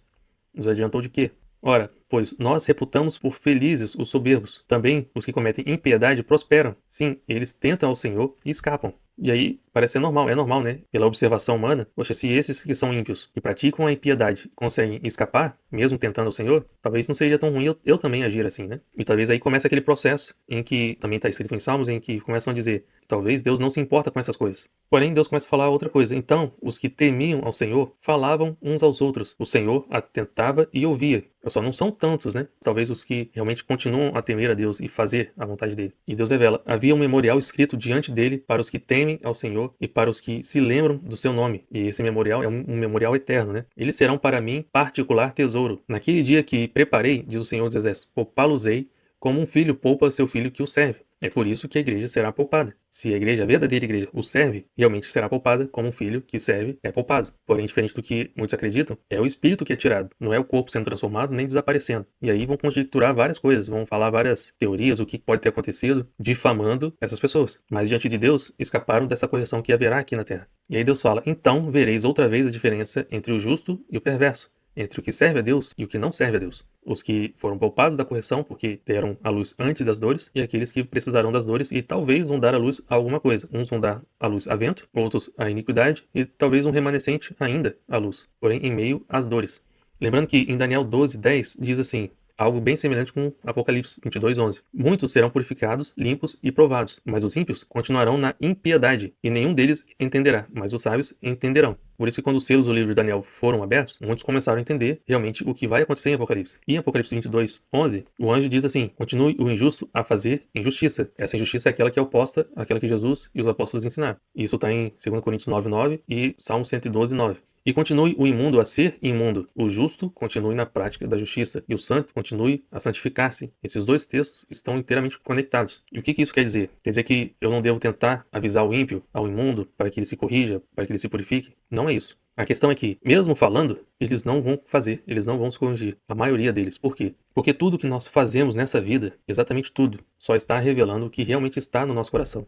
Nos adiantou de quê? Ora, pois nós reputamos por felizes os soberbos. Também os que cometem impiedade prosperam. Sim, eles tentam ao Senhor e escapam. E aí, parece ser normal, é normal, né? Pela observação humana, poxa, se esses que são ímpios e praticam a impiedade conseguem escapar, mesmo tentando ao Senhor, talvez não seria tão ruim eu também agir assim, né? E talvez aí comece aquele processo em que, também está escrito em Salmos, em que começam a dizer, talvez Deus não se importa com essas coisas. Porém, Deus começa a falar outra coisa. Então, os que temiam ao Senhor falavam uns aos outros. O Senhor atentava e ouvia. Só não são tantos, né? Talvez os que realmente continuam a temer a Deus e fazer a vontade dele. E Deus revela, havia um memorial escrito diante dele para os que temem ao Senhor e para os que se lembram do seu nome. E esse memorial é um memorial eterno, né? Eles serão para mim particular tesouro. Naquele dia que preparei, diz o Senhor dos Exércitos, poupá-los-ei como um filho poupa seu filho que o serve. É por isso que a igreja será poupada. Se a igreja, a verdadeira igreja, o serve, realmente será poupada, como um filho que serve é poupado. Porém, diferente do que muitos acreditam, é o espírito que é tirado, não é o corpo sendo transformado nem desaparecendo. E aí vão conjecturar várias coisas, vão falar várias teorias, o que pode ter acontecido, difamando essas pessoas. Mas diante de Deus, escaparam dessa correção que haverá aqui na terra. E aí Deus fala, então vereis outra vez a diferença entre o justo e o perverso, entre o que serve a Deus e o que não serve a Deus. Os que foram poupados da correção porque deram a luz antes das dores, e aqueles que precisarão das dores e talvez vão dar à luz a alguma coisa. Uns vão dar à luz a vento, outros a iniquidade, e talvez um remanescente ainda à luz, porém em meio às dores. Lembrando que em Daniel 12, 10 diz assim, algo bem semelhante com Apocalipse 22, 11. Muitos serão purificados, limpos e provados, mas os ímpios continuarão na impiedade, e nenhum deles entenderá, mas os sábios entenderão. Por isso que quando os selos do livro de Daniel foram abertos, muitos começaram a entender realmente o que vai acontecer em Apocalipse. E em Apocalipse 22, 11, o anjo diz assim, continue o injusto a fazer injustiça. Essa injustiça é aquela que é oposta àquela que Jesus e os apóstolos ensinaram. Isso está em 2 Coríntios 9, 9 e Salmo 112, 9. E continue o imundo a ser imundo. O justo continue na prática da justiça. E o santo continue a santificar-se. Esses dois textos estão inteiramente conectados. E o que isso quer dizer? Quer dizer que eu não devo tentar avisar o ímpio, ao imundo, para que ele se corrija, para que ele se purifique? Não é isso. A questão é que, mesmo falando, eles não vão fazer, eles não vão se corrigir. A maioria deles. Por quê? Porque tudo que nós fazemos nessa vida, exatamente tudo, só está revelando o que realmente está no nosso coração.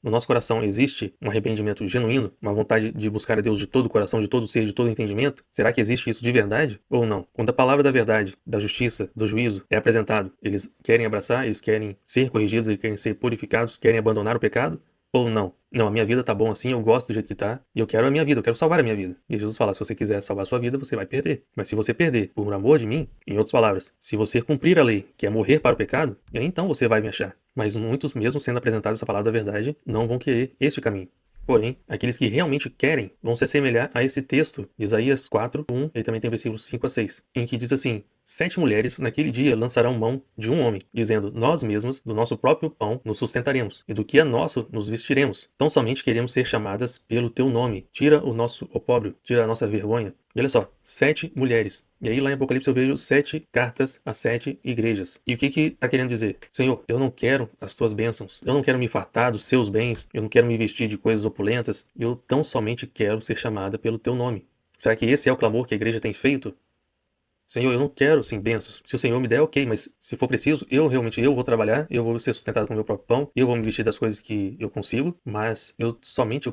No nosso coração existe um arrependimento genuíno, uma vontade de buscar a Deus de todo o coração, de todo o ser, de todo o entendimento? Será que existe isso de verdade ou não? Quando a palavra da verdade, da justiça, do juízo é apresentado, eles querem abraçar, eles querem ser corrigidos, eles querem ser purificados, querem abandonar o pecado? Ou não? Não, a minha vida tá bom assim, eu gosto do jeito que tá, e eu quero a minha vida, eu quero salvar a minha vida. E Jesus fala, se você quiser salvar a sua vida, você vai perder. Mas se você perder por amor de mim, em outras palavras, se você cumprir a lei, que é morrer para o pecado, e aí então você vai me achar. Mas muitos, mesmo sendo apresentados essa palavra da verdade, não vão querer este caminho. Porém, aqueles que realmente querem vão se assemelhar a esse texto de Isaías 4, 1, e também tem versículos 5 a 6, em que diz assim, 7 mulheres naquele dia lançarão mão de um homem, dizendo: Nós mesmos, do nosso próprio pão, nos sustentaremos, e do que é nosso, nos vestiremos. Tão somente queremos ser chamadas pelo teu nome. Tira o nosso opróbrio, tira a nossa vergonha. E olha só, 7 mulheres. E aí lá em Apocalipse eu vejo 7 cartas a 7 igrejas. E o que está querendo dizer? Senhor, eu não quero as tuas bênçãos. Eu não quero me fartar dos seus bens. Eu não quero me vestir de coisas opulentas. Eu tão somente quero ser chamada pelo teu nome. Será que esse é o clamor que a igreja tem feito? Senhor, eu não quero, sim, bênçãos. Se o Senhor me der, ok, mas se for preciso, eu vou trabalhar, eu vou ser sustentado com o meu próprio pão, eu vou me vestir das coisas que eu consigo, mas eu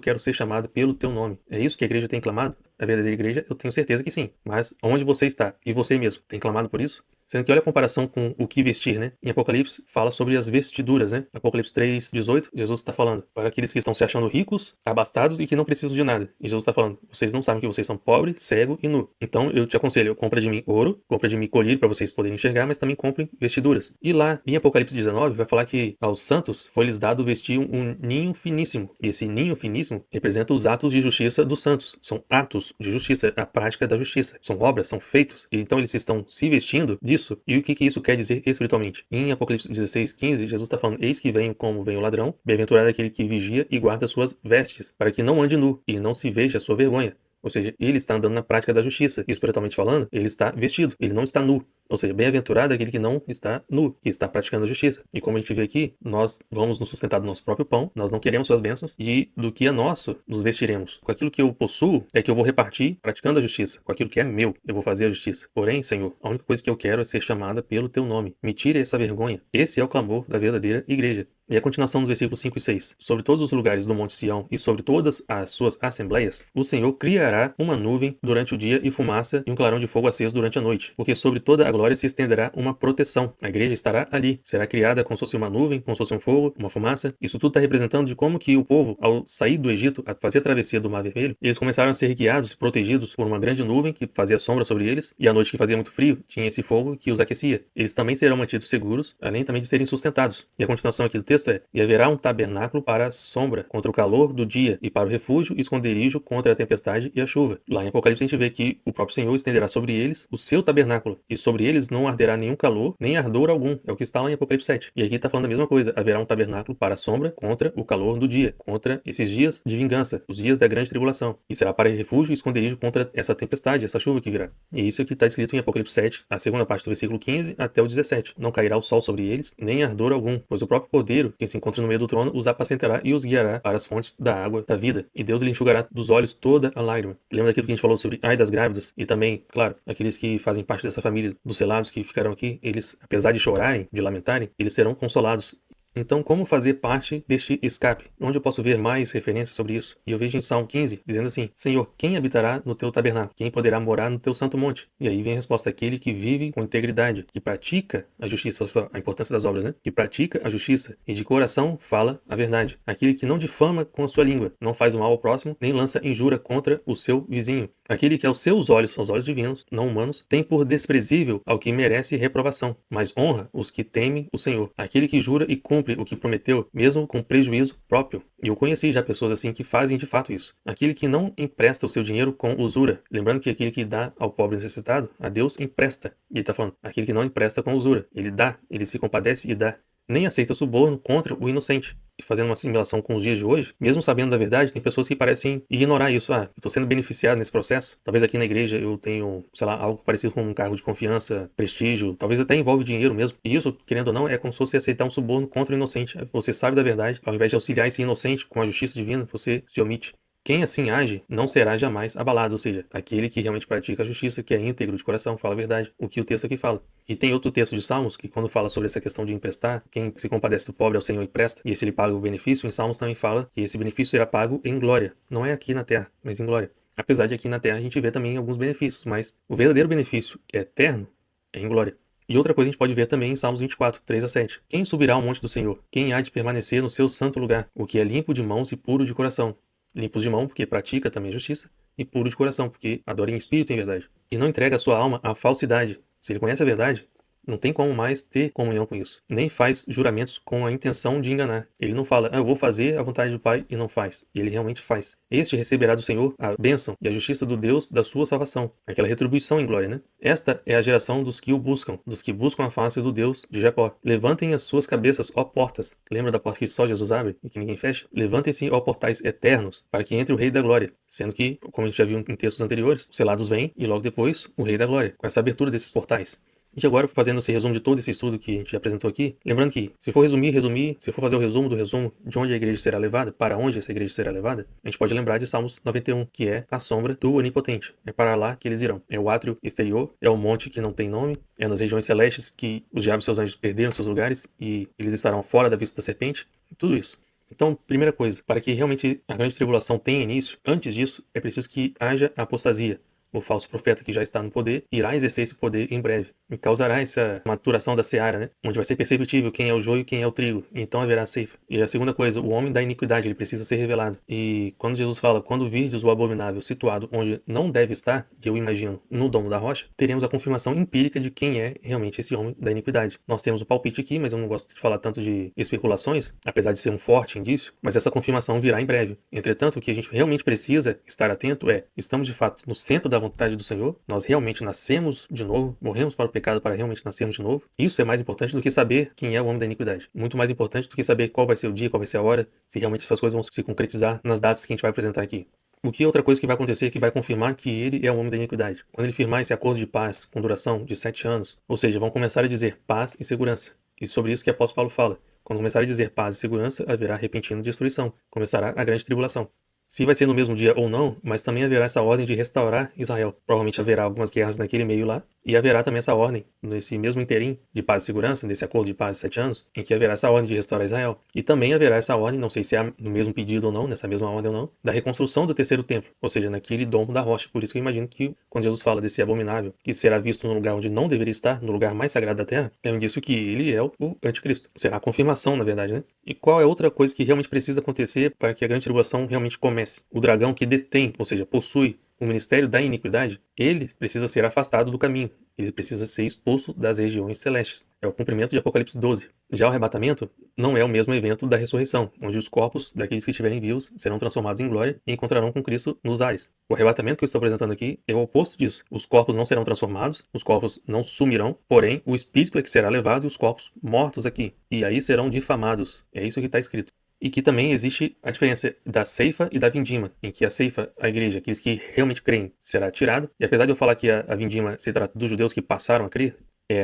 quero ser chamado pelo teu nome. É isso que a igreja tem clamado? A verdadeira igreja, eu tenho certeza que sim. Mas onde você está? E você mesmo, tem clamado por isso? Sendo que olha a comparação com o que vestir, né? Em Apocalipse, fala sobre as vestiduras, né? Apocalipse 3:18, Jesus está falando para aqueles que estão se achando ricos, abastados e que não precisam de nada. E Jesus está falando, vocês não sabem que vocês são pobres, cego e nu. Então eu te aconselho, compra de mim ouro, compra de mim colírio para vocês poderem enxergar, mas também comprem vestiduras. E lá, em Apocalipse 19, vai falar que aos santos foi-lhes dado vestir um ninho finíssimo. E esse ninho finíssimo representa os atos de justiça dos santos. São atos de justiça, a prática da justiça. São obras, são feitos. E então eles estão se vestindo disso. E o que isso quer dizer espiritualmente? Em Apocalipse 16:15, Jesus está falando: Eis que venho como vem o ladrão, bem-aventurado é aquele que vigia e guarda suas vestes, para que não ande nu e não se veja a sua vergonha. Ou seja, ele está andando na prática da justiça. E espiritualmente falando, ele está vestido, ele não está nu. Ou seja, bem-aventurado é aquele que não está nu, que está praticando a justiça. E como a gente vê aqui, nós vamos nos sustentar do nosso próprio pão, nós não queremos suas bênçãos, e do que é nosso, nos vestiremos. Com aquilo que eu possuo, é que eu vou repartir praticando a justiça. Com aquilo que é meu, eu vou fazer a justiça. Porém, Senhor, a única coisa que eu quero é ser chamada pelo teu nome. Me tire essa vergonha. Esse é o clamor da verdadeira igreja. E a continuação dos versículos 5 e 6. Sobre todos os lugares do Monte Sião e sobre todas as suas assembleias, o Senhor criará uma nuvem durante o dia e fumaça e um clarão de fogo aceso durante a noite. Porque sobre toda a glória se estenderá uma proteção. A igreja estará ali. Será criada como se fosse uma nuvem, como se fosse um fogo, uma fumaça. Isso tudo está representando de como que o povo, ao sair do Egito, a fazer a travessia do Mar Vermelho, eles começaram a ser guiados, protegidos por uma grande nuvem que fazia sombra sobre eles. E à noite que fazia muito frio, tinha esse fogo que os aquecia. Eles também serão mantidos seguros, além também de serem sustentados. E a continuação aqui do texto é: E haverá um tabernáculo para a sombra, contra o calor do dia, e para o refúgio e esconderijo contra a tempestade e a chuva. Lá em Apocalipse a gente vê que o próprio Senhor estenderá sobre eles o seu tabernáculo, e sobre eles não arderá nenhum calor, nem ardor algum. É o que está lá em Apocalipse 7. E aqui está falando a mesma coisa. Haverá um tabernáculo para a sombra, contra o calor do dia, contra esses dias de vingança, os dias da grande tribulação. E será para refúgio e esconderijo contra essa tempestade, essa chuva que virá. E isso aqui está escrito em Apocalipse 7, a segunda parte do versículo 15 até o 17. Não cairá o sol sobre eles, nem ardor algum, pois o próprio Cordeiro, quem se encontra no meio do trono, os apacentará e os guiará para as fontes da água da vida. E Deus lhe enxugará dos olhos toda a lágrima. Lembra daquilo que a gente falou sobre ai das grávidas? E também, claro, aqueles que fazem parte dessa família dos selados que ficarão aqui, eles, apesar de chorarem, de lamentarem, eles serão consolados. Então, como fazer parte deste escape? Onde eu posso ver mais referências sobre isso? E eu vejo em Salmo 15, dizendo assim: Senhor, quem habitará no teu tabernáculo? Quem poderá morar no teu santo monte? E aí vem a resposta: aquele que vive com integridade, que pratica a justiça, a importância das obras, né? Que pratica a justiça e de coração fala a verdade. Aquele que não difama com a sua língua, não faz o mal ao próximo, nem lança injúria contra o seu vizinho. Aquele que aos seus olhos, aos olhos divinos, não humanos, tem por desprezível ao que merece reprovação, mas honra os que temem o Senhor. Aquele que jura e cumpre o que prometeu, mesmo com prejuízo próprio. E eu conheci já pessoas assim que fazem de fato isso. Aquele que não empresta o seu dinheiro com usura. Lembrando que aquele que dá ao pobre necessitado, a Deus empresta. E ele está falando, aquele que não empresta com usura. Ele dá, ele se compadece e dá. Nem aceita suborno contra o inocente. E fazendo uma assimilação com os dias de hoje, mesmo sabendo da verdade, tem pessoas que parecem ignorar isso. Ah, eu estou sendo beneficiado nesse processo. Talvez aqui na igreja eu tenho, sei lá, algo parecido com um cargo de confiança, prestígio, talvez até envolve dinheiro mesmo. E isso, querendo ou não, é como se fosse aceitar um suborno contra o inocente. Você sabe da verdade, ao invés de auxiliar esse inocente com a justiça divina, você se omite. Quem assim age não será jamais abalado, ou seja, aquele que realmente pratica a justiça, que é íntegro de coração, fala a verdade, o que o texto aqui fala. E tem outro texto de Salmos que quando fala sobre essa questão de emprestar, quem se compadece do pobre ao Senhor empresta, e esse ele paga o benefício, em Salmos também fala que esse benefício será pago em glória. Não é aqui na terra, mas em glória. Apesar de aqui na terra a gente vê também alguns benefícios, mas o verdadeiro benefício eterno é em glória. E outra coisa a gente pode ver também em Salmos 24, 3-7. Quem subirá ao monte do Senhor? Quem há de permanecer no seu santo lugar? O que é limpo de mãos e puro de coração. Limpos de mão, porque pratica também a justiça, e puro de coração, porque adora em espírito e em verdade. E não entrega a sua alma à falsidade. Se ele conhece a verdade, não tem como mais ter comunhão com isso. Nem faz juramentos com a intenção de enganar. Ele não fala, eu vou fazer a vontade do Pai, e não faz. E ele realmente faz. Este receberá do Senhor a bênção e a justiça do Deus da sua salvação. Aquela retribuição em glória, né? Esta é a geração dos que o buscam, dos que buscam a face do Deus de Jacó. Levantem as suas cabeças, ó portas. Lembra da porta que só Jesus abre e que ninguém fecha? Levantem-se, ó portais eternos, para que entre o Rei da Glória. Sendo que, como a gente já viu em textos anteriores, os selados vêm e logo depois o Rei da Glória, com essa abertura desses portais. E agora, fazendo esse resumo de todo esse estudo que a gente já apresentou aqui, lembrando que, se for resumir, se for fazer o resumo do resumo de onde a igreja será levada, para onde essa igreja será levada, a gente pode lembrar de Salmos 91, que é a sombra do Onipotente. É para lá que eles irão. É o átrio exterior, é o monte que não tem nome, é nas regiões celestes que os diabos e seus anjos perderam seus lugares e eles estarão fora da vista da serpente, tudo isso. Então, primeira coisa, para que realmente a grande tribulação tenha início, antes disso, é preciso que haja apostasia. O falso profeta que já está no poder irá exercer esse poder em breve e causará essa maturação da seara, né? Onde vai ser perceptível quem é o joio e quem é o trigo, e então haverá ceifa. E a segunda coisa, o homem da iniquidade, ele precisa ser revelado. E quando Jesus fala, quando virdes o abominável situado onde não deve estar, que eu imagino no domo da rocha, teremos a confirmação empírica de quem é realmente esse homem da iniquidade. Nós temos o palpite aqui, mas eu não gosto de falar tanto de especulações, apesar de ser um forte indício, mas essa confirmação virá em breve. Entretanto, o que a gente realmente precisa estar atento é, estamos de fato no centro da vontade do Senhor, nós realmente nascemos de novo, morremos para o pecado para realmente nascermos de novo. Isso é mais importante do que saber quem é o homem da iniquidade. Muito mais importante do que saber qual vai ser o dia, qual vai ser a hora, se realmente essas coisas vão se concretizar nas datas que a gente vai apresentar aqui. O que outra coisa que vai acontecer que vai confirmar que ele é o homem da iniquidade? Quando ele firmar esse acordo de paz com duração de 7 anos, ou seja, vão começar a dizer paz e segurança. E sobre isso que o apóstolo Paulo fala. Quando começar a dizer paz e segurança, haverá repentina destruição. Começará a grande tribulação. Se vai ser no mesmo dia ou não, mas também haverá essa ordem de restaurar Israel. Provavelmente haverá algumas guerras naquele meio lá, e haverá também essa ordem, nesse mesmo interim de paz e segurança, nesse acordo de paz de 7 anos, em que haverá essa ordem de restaurar Israel. E também haverá essa ordem, não sei se é no mesmo pedido ou não, nessa mesma ordem ou não, da reconstrução do terceiro templo, ou seja, naquele domo da rocha. Por isso que eu imagino que, quando Jesus fala desse abominável, que será visto no lugar onde não deveria estar, no lugar mais sagrado da terra, é um indício que ele é o anticristo. Será a confirmação, na verdade, né? E qual é outra coisa que realmente precisa acontecer para que a grande tribulação realmente comece? O dragão que detém, ou seja, possui o ministério da iniquidade, ele precisa ser afastado do caminho. Ele precisa ser expulso das regiões celestes. É o cumprimento de Apocalipse 12. Já o arrebatamento não é o mesmo evento da ressurreição, onde os corpos daqueles que estiverem vivos serão transformados em glória e encontrarão com Cristo nos ares. O arrebatamento que eu estou apresentando aqui é o oposto disso. Os corpos não serão transformados, os corpos não sumirão, porém o espírito é que será levado e os corpos mortos aqui. E aí serão difamados. É isso que está escrito. E que também existe a diferença da ceifa e da vindima, em que a ceifa, a igreja, aqueles que realmente creem, será tirada. E apesar de eu falar que a vindima se trata dos judeus que passaram a crer,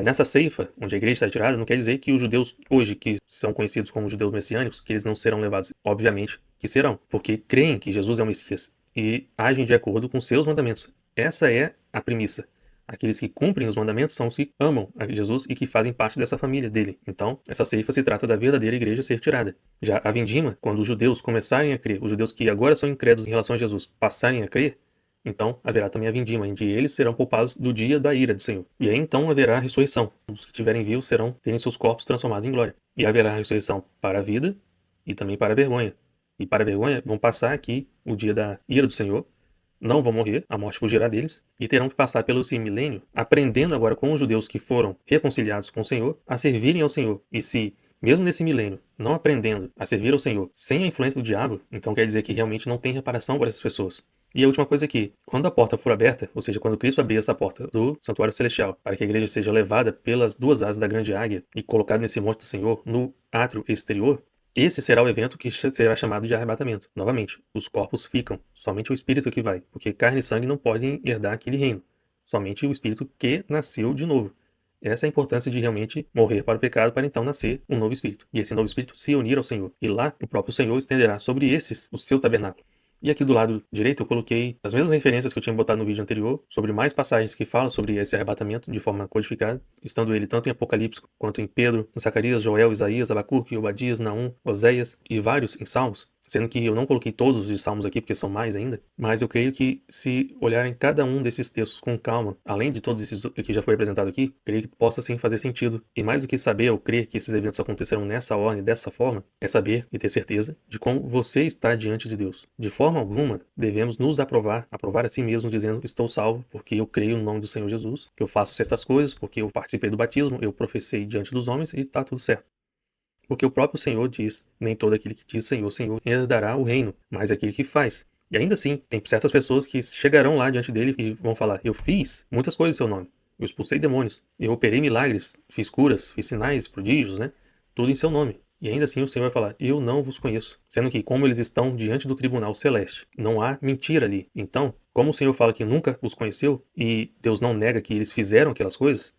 nessa ceifa, onde a igreja está tirada, não quer dizer que os judeus hoje, que são conhecidos como judeus messiânicos, que eles não serão levados. Obviamente que serão, porque creem que Jesus é o Messias e agem de acordo com seus mandamentos. Essa é a premissa. Aqueles que cumprem os mandamentos são os que amam a Jesus e que fazem parte dessa família dele. Então, essa ceifa se trata da verdadeira igreja ser tirada. Já a vindima, quando os judeus começarem a crer, os judeus que agora são incrédulos em relação a Jesus, passarem a crer, então haverá também a vindima, em que eles serão poupados do dia da ira do Senhor. E aí então haverá a ressurreição. Os que estiverem vivos terem seus corpos transformados em glória. E haverá a ressurreição para a vida e também para a vergonha. E para a vergonha vão passar aqui o dia da ira do Senhor, não vão morrer, a morte fugirá deles, e terão que passar pelo esse milênio, aprendendo agora com os judeus que foram reconciliados com o Senhor, a servirem ao Senhor. E se, mesmo nesse milênio, não aprendendo a servir ao Senhor sem a influência do diabo, então quer dizer que realmente não tem reparação para essas pessoas. E a última coisa aqui, quando a porta for aberta, ou seja, quando Cristo abrir essa porta do santuário celestial, para que a igreja seja levada pelas duas asas da grande águia e colocada nesse monte do Senhor, no átrio exterior, esse será o evento que será chamado de arrebatamento. Novamente, os corpos ficam, somente o espírito que vai, porque carne e sangue não podem herdar aquele reino. Somente o espírito que nasceu de novo. Essa é a importância de realmente morrer para o pecado para então nascer um novo espírito. E esse novo espírito se unir ao Senhor. E lá o próprio Senhor estenderá sobre esses o seu tabernáculo. E aqui do lado direito eu coloquei as mesmas referências que eu tinha botado no vídeo anterior, sobre mais passagens que falam sobre esse arrebatamento de forma codificada, estando ele tanto em Apocalipse quanto em Pedro, em Zacarias, Joel, Isaías, Abacuque, Obadias, Naum, Oséias e vários em Salmos. Sendo que eu não coloquei todos os salmos aqui, porque são mais ainda, mas eu creio que se olharem cada um desses textos com calma, além de todos esses que já foi apresentado aqui, creio que possa sim fazer sentido. E mais do que saber ou crer que esses eventos acontecerão nessa ordem, dessa forma, é saber e ter certeza de como você está diante de Deus. De forma alguma, devemos nos aprovar a si mesmo, dizendo: estou salvo porque eu creio no nome do Senhor Jesus, que eu faço certas coisas, porque eu participei do batismo, eu professei diante dos homens e está tudo certo. Porque o próprio Senhor diz: nem todo aquele que diz Senhor, Senhor herdará o reino, mas aquele que faz. E ainda assim, tem certas pessoas que chegarão lá diante dele e vão falar: eu fiz muitas coisas em seu nome. Eu expulsei demônios, eu operei milagres, fiz curas, fiz sinais, prodígios, né? Tudo em seu nome. E ainda assim o Senhor vai falar: eu não vos conheço. Sendo que, como eles estão diante do tribunal celeste, não há mentira ali. Então, como o Senhor fala que nunca os conheceu e Deus não nega que eles fizeram aquelas coisas,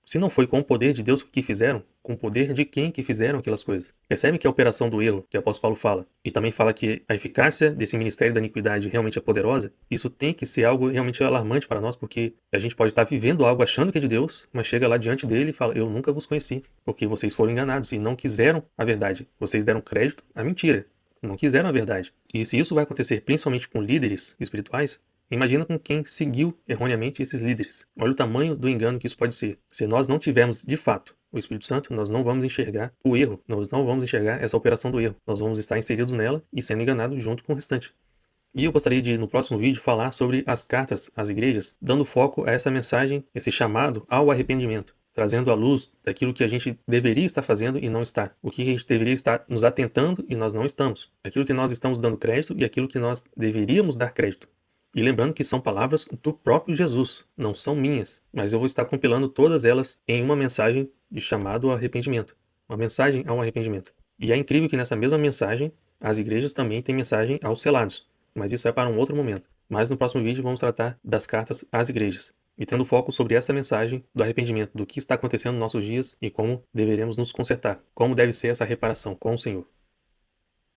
se não foi com o poder de Deus que fizeram, com o poder de quem que fizeram aquelas coisas? Percebe que a operação do erro, que o apóstolo Paulo fala, e também fala que a eficácia desse ministério da iniquidade realmente é poderosa, isso tem que ser algo realmente alarmante para nós, porque a gente pode estar vivendo algo achando que é de Deus, mas chega lá diante dele e fala: eu nunca vos conheci, porque vocês foram enganados e não quiseram a verdade. Vocês deram crédito à mentira, não quiseram a verdade. E se isso vai acontecer principalmente com líderes espirituais, imagina com quem seguiu erroneamente esses líderes. Olha o tamanho do engano que isso pode ser. Se nós não tivermos, de fato, o Espírito Santo, nós não vamos enxergar o erro, nós não vamos enxergar essa operação do erro. Nós vamos estar inseridos nela e sendo enganados junto com o restante. E eu gostaria de, no próximo vídeo, falar sobre as cartas às igrejas, dando foco a essa mensagem, esse chamado ao arrependimento, trazendo à luz daquilo que a gente deveria estar fazendo e não está. O que a gente deveria estar nos atentando e nós não estamos. Aquilo que nós estamos dando crédito e aquilo que nós deveríamos dar crédito. E lembrando que são palavras do próprio Jesus, não são minhas, mas eu vou estar compilando todas elas em uma mensagem de chamado ao arrependimento. Uma mensagem ao arrependimento. E é incrível que nessa mesma mensagem, as igrejas também têm mensagem aos selados, mas isso é para um outro momento. Mas no próximo vídeo vamos tratar das cartas às igrejas, e tendo foco sobre essa mensagem do arrependimento, do que está acontecendo nos nossos dias e como deveremos nos consertar, como deve ser essa reparação com o Senhor.